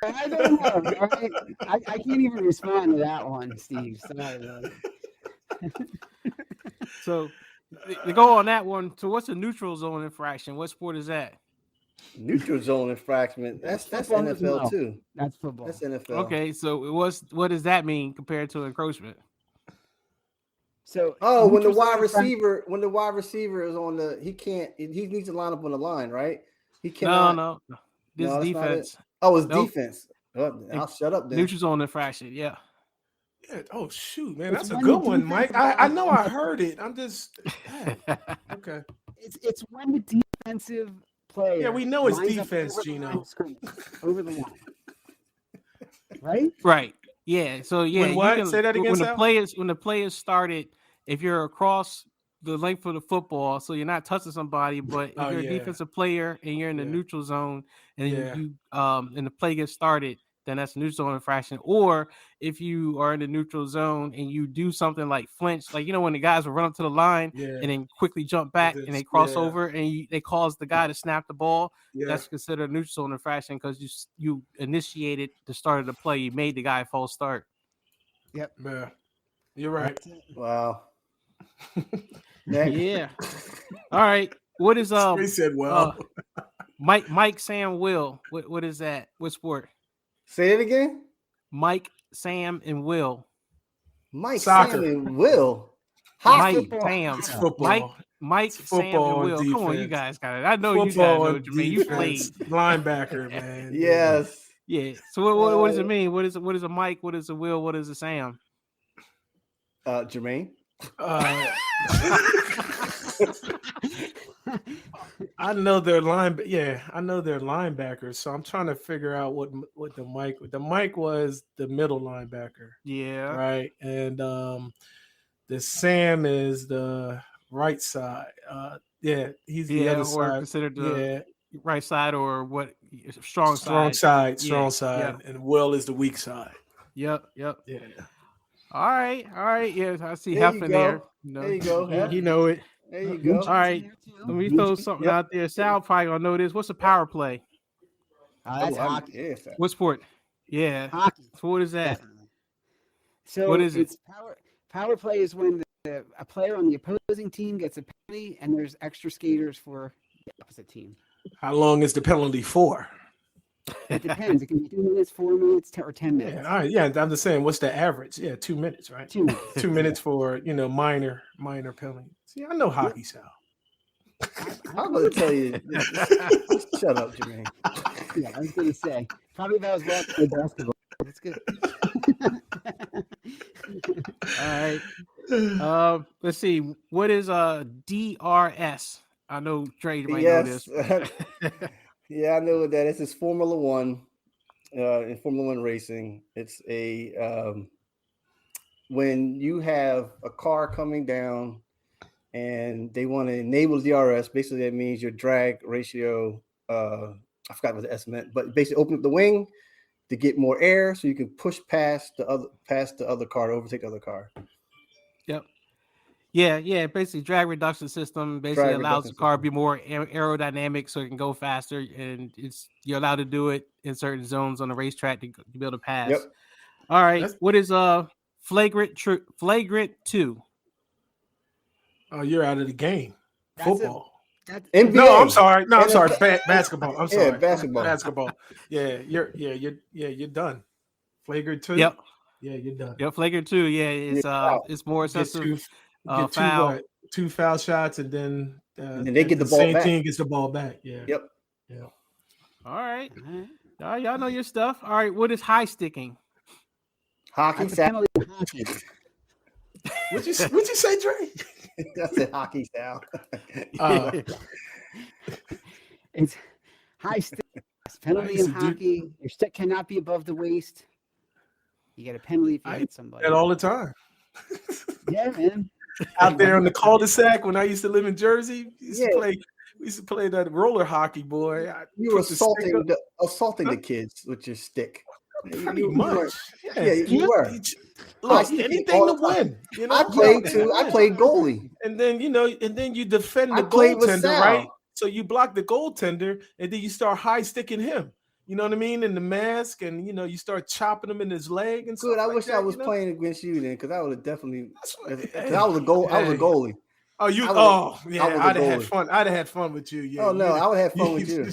I don't know. All right? I can't even respond to that one, Steve. Sorry, brother. So to go on that one. So what's a neutral zone infraction? What sport is that? Neutral zone infraction. That's football as NFL well. too. That's football. That's NFL. Okay, so what does that mean compared to encroachment? So Oh, when the neutral wide zone infraction- receiver is on the, he needs to line up on the line, right? He No, cannot. no. This No, is that's not it. defense. Oh, it's Nope. defense. Oh, I'll shut up then. Neutral zone infraction. Yeah. Yeah, oh shoot, man, It's that's a when good the one, defense Mike. I know I heard it. I'm just okay. It's when the defensive player. Yeah, we know it's lines up defense, over the Gino. line of scrimmage, over the line. Right? Right. Yeah. So yeah. When what? You can, Say that again, when the Sal? players started, if you're across the length of the football, so you're not touching somebody, but if Oh, you're yeah. a defensive player and you're in the Yeah. neutral zone and Yeah. you and the play gets started, then that's a neutral zone infraction. Or if you are in the neutral zone and you do something like flinch, like when the guys will run up to the line Yeah, and then quickly jump back and they cross over and they cause the guy to snap the ball, yeah. that's considered a neutral zone infraction because you initiated the start of the play. You made the guy a false start. Yeah. You're right. Wow. Next. Yeah. All right. What is He said, "Well, Mike, Sam, Will? What is that? What sport? Say it again. Mike, Sam, and Will. Mike, Soccer. Sam, and Will. Hockey. Mike, Sam, it's football. Mike, It's Sam, football and Will. and Come on, you defense. guys got it. I know Football you guys know, and Jermaine. You played. defense. Linebacker, man. Yes. Yeah. So what does it mean? What is a Mike? What is a Will? What is a Sam? Jermaine. I know they're I know they're linebackers. So I'm trying to figure out what the Mike. The Mike was the middle linebacker, Yeah. right? And the Sam is the right side. He's the other or side. considered the right side or what? Strong Strong side. side, and Will is the weak side. Yep. Yeah. All right. Yeah, I see There Huff you in go. there. There you go, Huff. You know it. There you go. All right. Let me throw something out there. Sal probably gonna know this. What's a power play? That's hockey. Yeah, What sport? Yeah. Hockey. So what is that? Definitely. So What is it? it's power play is when a player on the opposing team gets a penalty and there's extra skaters for the opposite team. How long is the penalty for? It depends. It can be 2 minutes, 4 minutes, or 10 minutes. Yeah, all right. Yeah, I'm just saying, what's the average? Yeah, 2 minutes, right? 2 minutes. 2 minutes for minor penalty. See, I know hockey, Sal. I'm going to tell you. Shut up, Jermaine. Yeah, I was going to say. Probably if I was watching basketball. That's good. All right. Let's see. What is DRS? I know Trey might know this. Yeah, I know what that is. It's Formula One. In Formula One racing, it's when you have a car coming down and they want to enable DRS. Basically, that means your drag ratio. I forgot what the S meant, but basically, open up the wing. to get more air, so you can push past the other car, overtake the other car. Yep. Yeah. Basically, drag reduction system basically allows the car to be more aerodynamic, so it can go faster, and you're allowed to do it in certain zones on the racetrack to be able to pass. Yep. All right. What is flagrant 2? Oh, you're out of the game. Football. NBA. No, I'm sorry. Basketball. I'm sorry. Yeah, basketball. Yeah, you're done. Flagrant 2. Yep. Yeah, you're done. Yep. Flagrant 2. Yeah, it's more excessive. Foul. Two foul shots, and then they get the ball same back. team gets the ball back. Yeah. Yep. Yeah. All right. Y'all know your stuff. All right. What is high sticking? Hockey. What'd you say, Dre? That's a hockey style. It's high stick. Penalty in hockey. Your stick cannot be above the waist. You get a penalty if you hit somebody. That all the time. Yeah, man. Out there on the cul-de-sac when I used to live in Jersey, we used to play that roller hockey, boy. You were assaulting the kids with your stick. Pretty much. You were. Look, anything to win. You know, I played goalie. And then you defend the goaltender, right? So you block the goaltender, and then you start high sticking him. You know what I mean? In the mask, and you start chopping him in his leg and stuff. Good. I wish I was playing against you then, because I would have definitely. I was a goalie. Oh, you? I'd have had fun. I'd have had fun with you. Yeah. Oh no, I would have fun with you.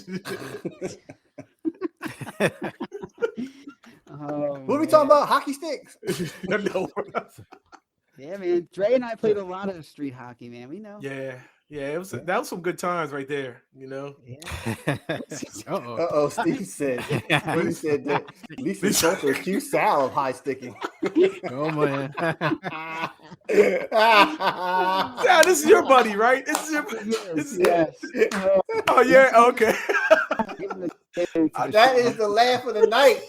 What are we talking about? Hockey sticks? Yeah, man. Dre and I played a lot of street hockey, man. We know. Yeah. That was some good times right there. Yeah. Steve said. When he said that, Lisa Salter accused Sal of high sticking. Oh man. Yeah, this is your buddy, right? This is your. Yes. Oh yeah. Okay. That is the laugh of the night.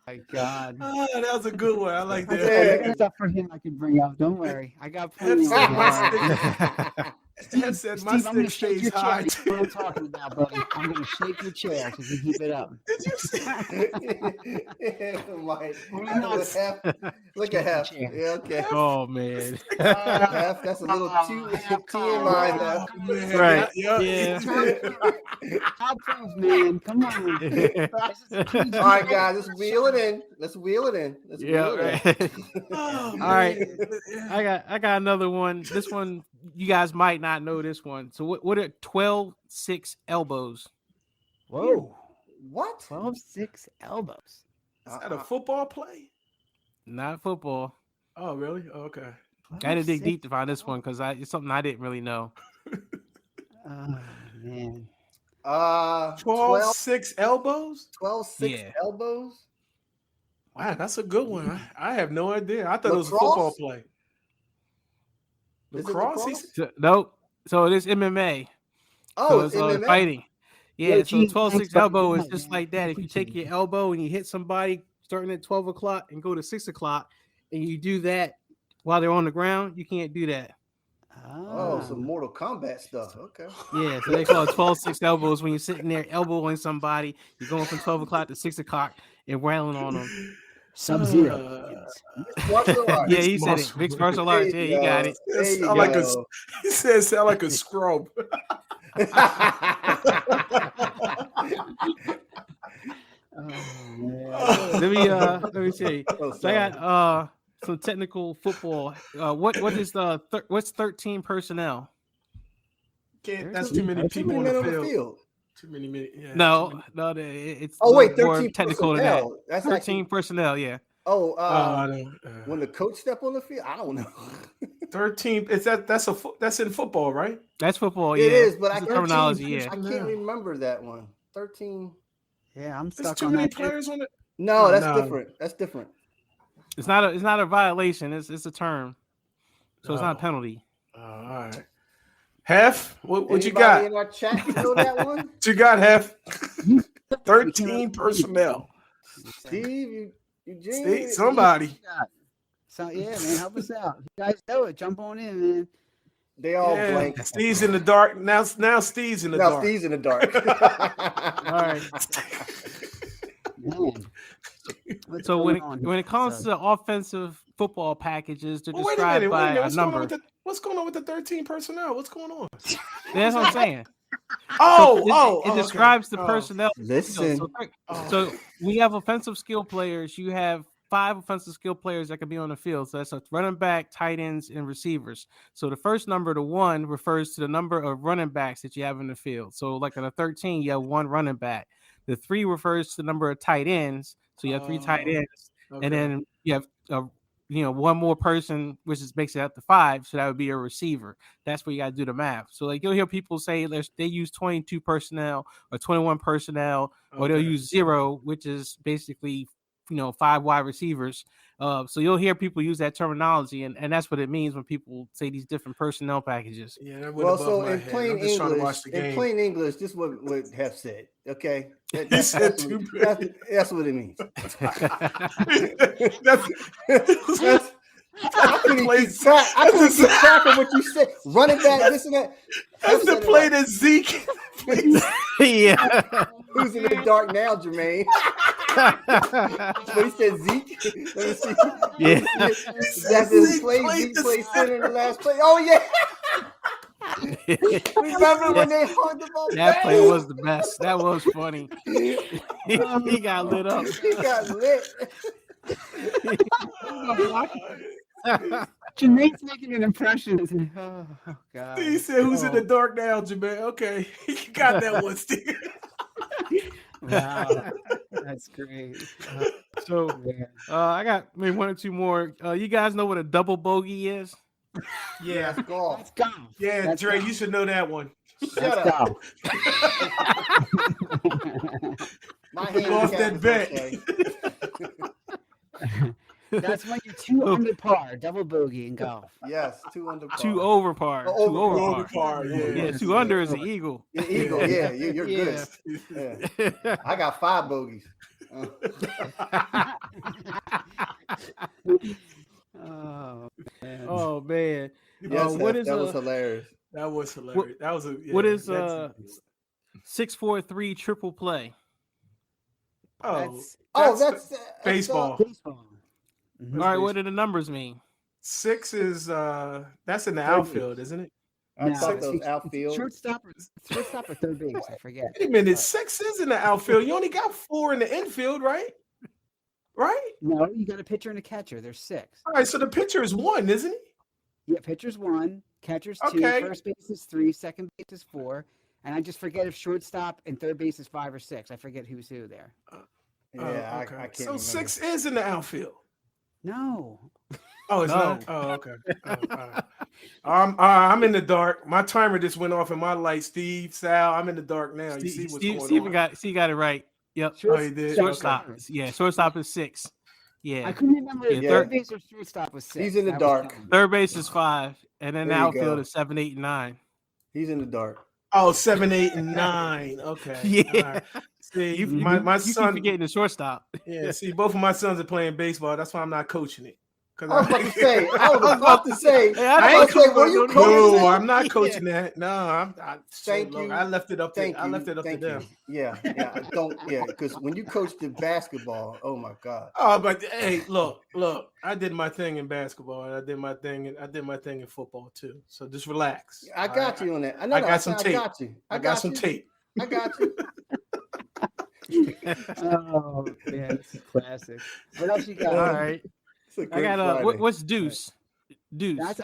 My God. Oh, that was a good one. I like that. There's stuff for him I can bring up. Don't worry. I got plenty. Steve said my stick stays high. What I'm talking about, buddy. I'm going to shake your chair so you keep it up. Did you see? Look at Hef. Yeah, okay. Oh man. Hef, that's a little too in line now. Right. Yeah. Top proof, man. Come on. All right, guys. Let's wheel it in. All right. I got another one. This one you guys might not know this one. So what are 12-6 elbows? Whoa. What? 12-6 elbows. Is that a football play? Not football. Oh, really? Oh, okay. I had to dig deep to find this one because it's something I didn't really know. Oh man. 12-6 elbows? 12-6 elbows? Wow, that's a good one. I have no idea. I thought it was a football play. Lacrosse? Nope. So it is MMA. Oh, it's MMA? Fighting. Yeah, so 12-6 elbow is just like that. If you take your elbow and you hit somebody starting at 12 o'clock and go to 6 o'clock, and you do that while they're on the ground, you can't do that. Oh, some Mortal Kombat stuff. Okay. Yeah, so they call it 12-6 elbows when you're sitting there elbowing somebody. You're going from 12 o'clock to 6 o'clock and wailing on them. Sub-Zero. Yeah, he said it. Mixed martial arts. Yeah, you got it. He said sound like a scrub. Let me see. So I got some technical football. What's 13 personnel? That's too many people on the field. Too many minutes. Yeah, no, it's 13 technical than that. That's 13 personnel. Yeah. When the coach step on the field, I don't know. 13. That's in football, right? That's football. Yeah, it is, but I terminology. I can't remember that one. 13. Yeah, I'm stuck. There's too many players on it. No, that's different. That's different. It's not a violation. It's a term, so it's not a penalty. All right. Hef, what you got? In our chat, you know that one? What you got, Hef? 13 personnel. Steve, Steve, somebody. So yeah, man, help us out. You guys know it. Jump on in, man. They all blank. Steve's in the dark. Now Steve's in the dark. Now Steve's in the dark. All right. Man. So when it comes to offensive football packages, they're described by a number. What's going on with the 13 personnel? What's going on? That's what I'm saying. It describes the personnel. Listen. So we have offensive skill players. You have 5 offensive skill players that can be on the field. So that's a running back, tight ends, and receivers. So the first number, the 1, refers to the number of running backs that you have in the field. So like on a 13, you have 1 running back. The 3 refers to the number of tight ends. So you have 3 tight ends, and then you have 1 more person, which makes it up to 5. So that would be a receiver. That's where you got to do the math. So like you'll hear people say they use 22 personnel or 21 personnel, or they'll use 0, which is basically 5 wide receivers. So you'll hear people use that terminology, and that's what it means when people say these different personnel packages. Yeah. Well, so in plain English, this is what Hef said. Okay, that's what it means. I couldn't keep track of what you said. Running back, this and that. That's the play that Zeke. Yeah. Who's in the dark now, Jermaine? But he said Zeke. Let me see. Yeah. That's his play. Zeke played center in the last play. Oh yeah. Remember when they hung the ball? That play was the best. That was funny. He got lit up. He got lit. Jermaine's making an impression. Oh God. He said, "Who's in the dark now, Jermaine?" Okay, you got that one, Steve. Wow, that's great. So I got maybe 1 or 2 more. You guys know what a double bogey is? Yeah, That's golf. Let's go. yeah, That's Dre, golf. you should know that one. Shut Let's up. go. My You lost that bet. That's when you're 2 under par, double bogey in golf. Yes, 2 under par. 2 over par. Oh, 2 over over par. par. Yeah. Yeah, 2 under is an eagle. The eagle, yeah, you're good. Yeah. I got 5 bogeys. Oh man. Oh man. Yes, What is that was hilarious. That was hilarious. That was what is 6-4-3 triple play? That's baseball. Baseball. All right, what do the numbers mean? 6 is that's in the outfield, isn't it? I No, thought those outfield. Shortstop or third base. I forget. Wait a minute, 6 is in the outfield. You only got 4 in the infield, right? Right? No, you got a pitcher and a catcher. There's 6. All right, so the pitcher is 1, isn't he? Yeah, pitcher's 1, catcher's 2, Okay. first base is 3, second base is 4, and I just forget if shortstop and third base is 5 or 6. I forget who's who there. Yeah, okay. I can't So remember. 6 is in the outfield. No. Oh, it's No. not. Oh, okay. All right. I'm in the dark. My timer just went off in my light. Steve, Sal, I'm in the dark now. You see what's going Steven on? got you right. Yep. Oh, he did. Shortstop. Okay. Yeah, shortstop is 6. Yeah. I couldn't remember if Yeah. third base or shortstop was 6. He's in the That was dark. dumb. Third base is 5, and then the There you outfield go. is 7, 8, and 9. He's in the dark. Oh, 7, 8, and 9. Okay. Yeah. All right. See, You my keep son. forgetting the shortstop. Yeah. See, both of my sons are playing baseball. That's why I'm not coaching it. I was about to say. Hey, I was like, were you coaching? No, I'm not coaching that. No, I left it up to Thank them. you. Yeah. Don't. Yeah, because when you coached the basketball, oh my God. Oh, but hey, look. I did my thing in basketball, and I did my thing in football too. So just relax. I got you on that. I got some tape. I got some tape. I got you. Oh man, it's a classic. What else you got? All right. I got what's deuce? Deuce. That's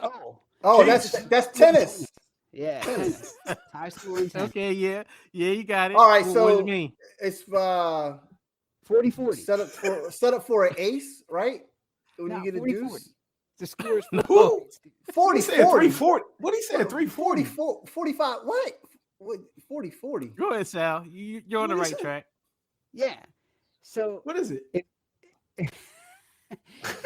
tennis. Yeah, tennis. High school and tennis. Okay, yeah, you got it. All right, what so does it mean? It's 40-40. set up for an ace, right? When No, you get a 40-40. deuce. The score is No. 40, He said 340. What he said? 340. 45. What? 40. Go ahead, Sal. You're on the What right is it? track. Yeah. So What is it?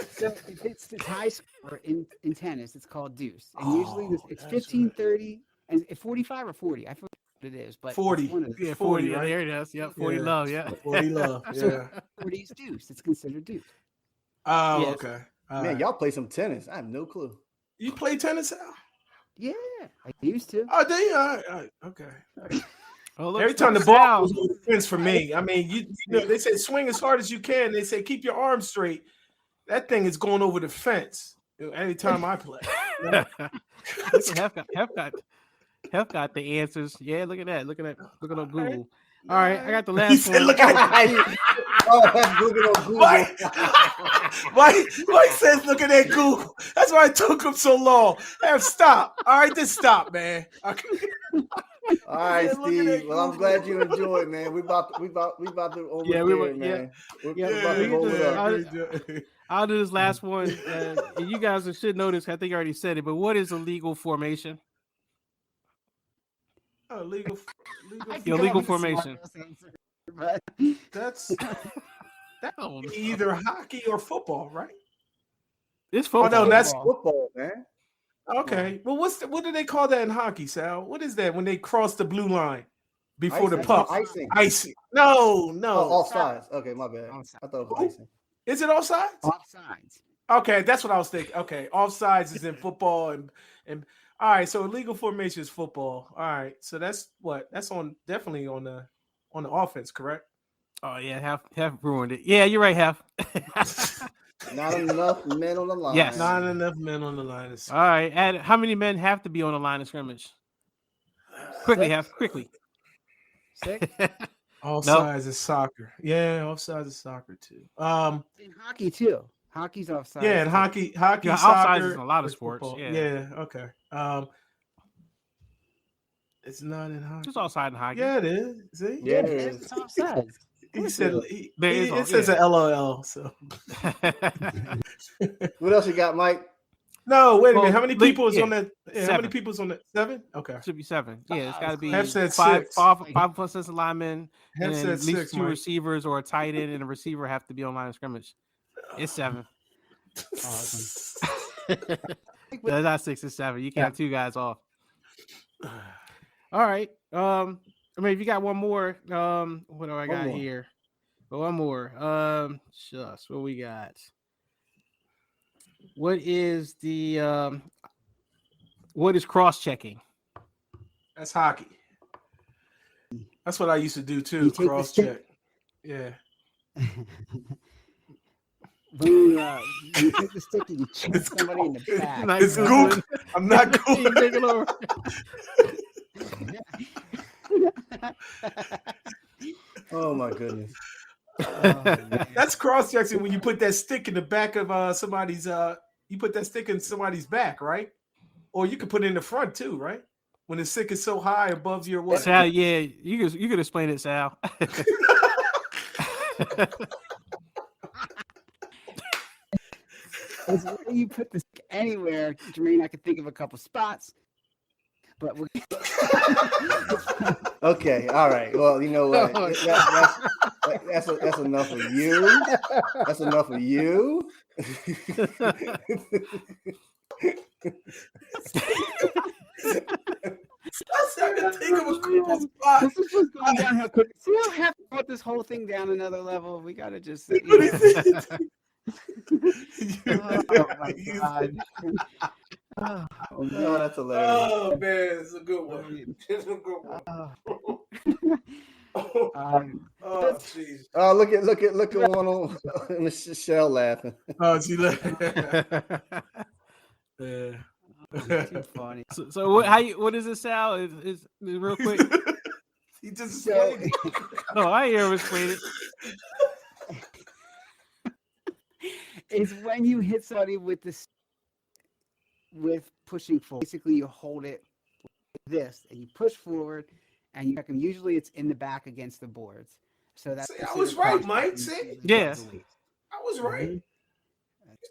so if it's the high score in tennis, it's called deuce. And usually it's 15-30 and 45 or 40. I forget what it is, but 40. it's one of the- Yeah, 40, 40. right? There it is. Yep, 40 Yeah. love. Yeah. 40 love. Yeah. 40 is deuce. It's considered deuce. Oh, Yes. okay. Man, y'all play some tennis. I have no clue. You play tennis, Al? Yeah, I used to. Oh, they okay. Oh, look, Every time the ball goes over the fence for me, I mean, you know, they say swing as hard as you can. They say keep your arms straight. That thing is going over the fence every time I play. Look at Hef got the answers. Yeah, look at that. Look at Google. All right, I got the last one. Look at Google on Google. Mike says, look at that Google. That's why it took him so long. Stop. All right, just stop, man. Okay. All right, Steve. Well, I'm glad you enjoyed, man. We about to over man. We're about to roll it up. I'll do this last one. You guys should know this. I think I already said it, but what is a legal formation? Oh, legal formation. That's either hockey or football, right? It's football. Oh no, that's football, man. Okay. Well, what do they call that in hockey, Sal? What is that when they cross the blue line before the puck? Icing. No. Offsides. Okay, my bad. I thought it was icing. Is it offsides? Offsides. Okay, that's what I was thinking. Okay, offsides is in football and all right. So illegal formation is football. All right. So that's definitely on the offense, correct? Oh yeah, Hef ruined it. Yeah, you're right, Hef. Not enough men on the line. Yes, not enough men on the line. All right, and how many men have to be on the line of scrimmage? Quickly, Hef. Quickly. 6. Offsides is soccer. Yeah, offsides is soccer too. In hockey too. Hockey's offside. Yeah, and hockey, yeah, soccer. Offsides is in a lot of sports. Football. Yeah. Okay. It's not in hockey. It's offside in hockey. Yeah, it is. See? Yeah, it is. It's offside. He said it says a LOL. So what else you got, Mike? No, wait a minute. How many people is on that? Seven. How many people is on that? 7? Okay. Should be 7. Yeah, it's got to be Hef said five 6. Five offensive linemen, Hef and said at least 6, 2 Mike. receivers or a tight end and a receiver have to be on line of scrimmage. It's 7. Awesome. No, not 6, it's 7. You count 2 guys off. All right. I mean, if you got one more, what do I got here? One more. Just what we got. What is the what is cross-checking? That's hockey. That's what I used to do too. Cross-check. Yeah. You take the stick and you check somebody in the back. It's Gook. I'm not Gook. Oh my goodness. That's cross-checking when you put that stick in the back of somebody's you put that stick in somebody's back, right? Or you could put it in the front too, right? When the stick is so high above your what? Sal, yeah, you could explain it, Sal. It's where you put this anywhere. Jermaine, I could think of a couple spots, but we're okay. All right. Well, you know what? That's enough of you. That's enough of you. This is just going downhill quick. See how I have to put this whole thing down another level? We gotta just. Oh my God. Oh no, that's hilarious. Oh man, it's a good one. It's a good one. Oh jeez. Oh, look at one on Michelle laughing. Oh, she laughing. Yeah. Too funny. So what is this, Sal? Is real quick? He just explained it. No, I hear him explain it. It's when you hit somebody with pushing forward. Basically, you hold it like this and you push forward, and you check them. Usually, it's in the back against the boards. So that's. I was right, Mike. See? Yes. I was right. You're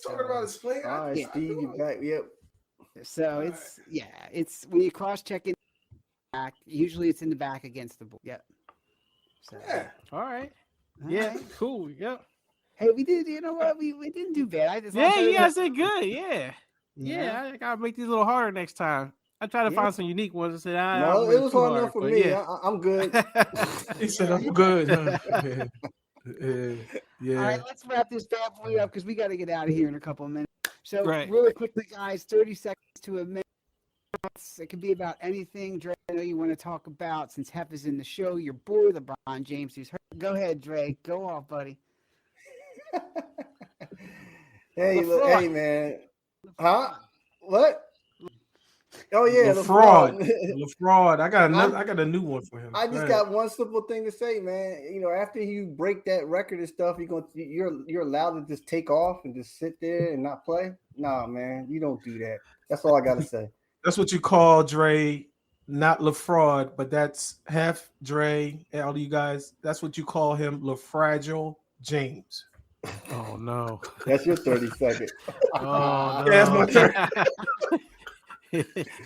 talking about explaining. All right, Steve, you back? Yep. So it's when you cross check in back. Usually, it's in the back against the board. Yep. So, Yeah. All right. all Yeah. right. Cool. Yep. Hey, we did. You know what? We didn't do bad. You guys did good. Yeah. Yeah. I gotta make these a little harder next time. I try to find some unique ones. I said, no, it was hard enough for me. Yeah. I'm good. He said, I'm good. Huh? Yeah. All right, let's wrap this bad boy up because we got to get out of here in a couple of minutes. So, Right. really quickly, guys, 30 seconds to a minute. thoughts. It could be about anything. Dre, I know you want to talk about, since Hef is in the show, your boy, LeBron James, who's hurt. Go ahead, Dre. Go off, buddy. Hey, man. Huh? What? Oh yeah, LaFraud. I got a new one for him. I just got one simple thing to say, man. You know, after you break that record and stuff, you're allowed to just take off and just sit there and not play. Nah, man, you don't do that. That's all I gotta say. That's what you call Dre, not LaFraud, but that's Hef, Dre, all of you guys. That's what you call him, LaFragile James. Oh no, that's your 30 seconds. Oh no, yeah, that's my 30.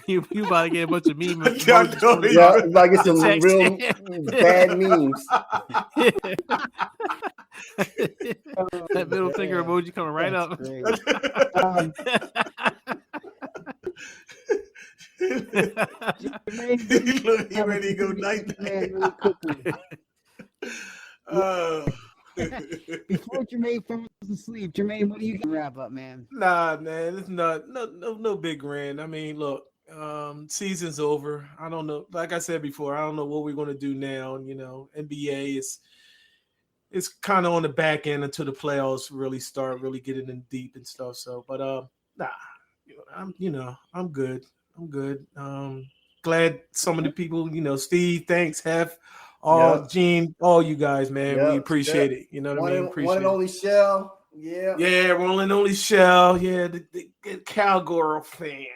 you about to get a bunch of memes. You about to get some real bad memes. That middle finger emoji coming right up. He ready to go night. Before Jermaine falls asleep, Jermaine, what are you gonna wrap up, man? Nah, man, it's no big rant. I mean, look, season's over. I don't know. Like I said before, I don't know what we're gonna do now. You know, NBA is kind of on the back end until the playoffs really start, really getting in deep and stuff. So, but I'm good. I'm good. Glad some of the people, Steve, thanks, Hef. Gene, all you guys, man, we appreciate it. You know what I mean? Appreciate one and only Shell. Yeah, one and only Shell. Yeah, the cowgirl fan.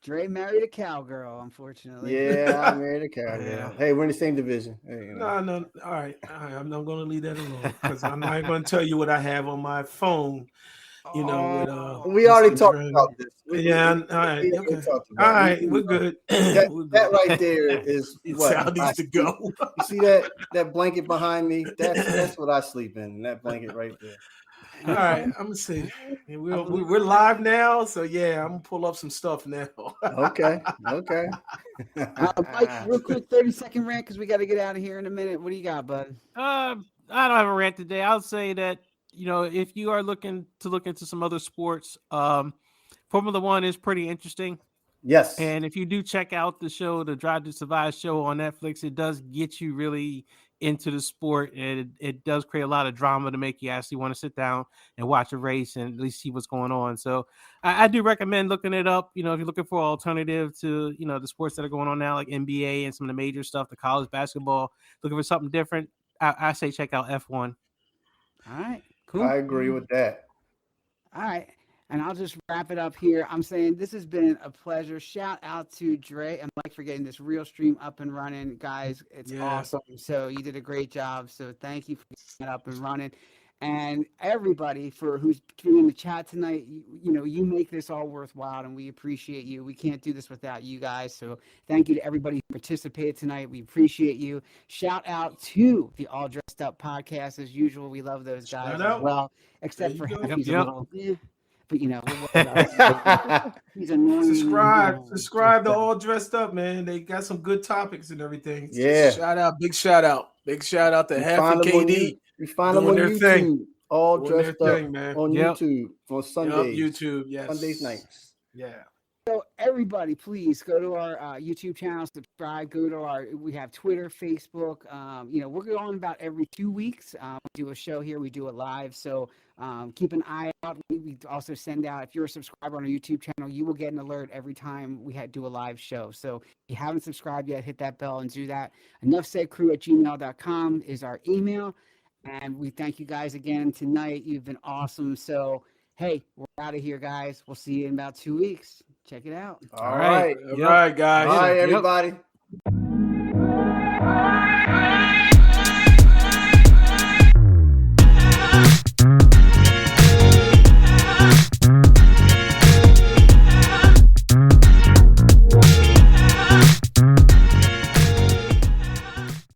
Dre married a cowgirl, unfortunately. Yeah, I married a cowgirl. Yeah. Hey, we're in the same division. Hey, No. All right. I'm not going to leave that alone because I'm not going to tell you what I have on my phone. We already talked about this. All right. Okay. All right, we're good. That right there is what how needs to go. You see that blanket behind me? That's what I sleep in. That blanket right there. All right, I'm gonna see. We're live now, so yeah, I'm gonna pull up some stuff now. Okay. Mike, real quick, 30-second rant because we got to get out of here in a minute. What do you got, bud? I don't have a rant today. I'll say that if you are looking into some other sports, Formula One is pretty interesting. Yes. And if you do check out the show, the Drive to Survive show on Netflix, it does get you really into the sport, and it does create a lot of drama to make you actually want to sit down and watch a race and at least see what's going on. So I do recommend looking it up. If you're looking for an alternative to, the sports that are going on now, like NBA and some of the major stuff, the college basketball, looking for something different, I say check out F1. All right, cool. I agree with that. All right. And I'll just wrap it up here. I'm saying this has been a pleasure. Shout out to Dre and Mike for getting this real stream up and running. Guys, it's awesome. So you did a great job. So thank you for getting it up and running. And everybody who's in the chat tonight, you make this all worthwhile, and we appreciate you. We can't do this without you guys. So thank you to everybody who participated tonight. We appreciate you. Shout out to the All Dressed Up podcast. As usual, we love those guys as well, except for Happy's a little, but he's annoying. Subscribe to All Dressed Up, man. They got some good topics and everything. Yeah. Big shout out to Hef and KD. You find them on YouTube. Thing. All Dressed Up man. on YouTube on Sundays. YouTube, yes. Sundays nights. Yeah. So everybody, please go to our YouTube channel, subscribe. We have Twitter, Facebook. We're going about every 2 weeks. We do a show here. We do it live. So keep an eye out. We also send out, if you're a subscriber on our YouTube channel, you will get an alert every time we do a live show. So if you haven't subscribed yet, hit that bell and do that. EnoughSaidCrew@gmail.com is our email. And we thank you guys again tonight. You've been awesome. So, hey, we're out of here, guys. We'll see you in about 2 weeks. Check it out. All right. All right, guys. Bye, everybody. Yep.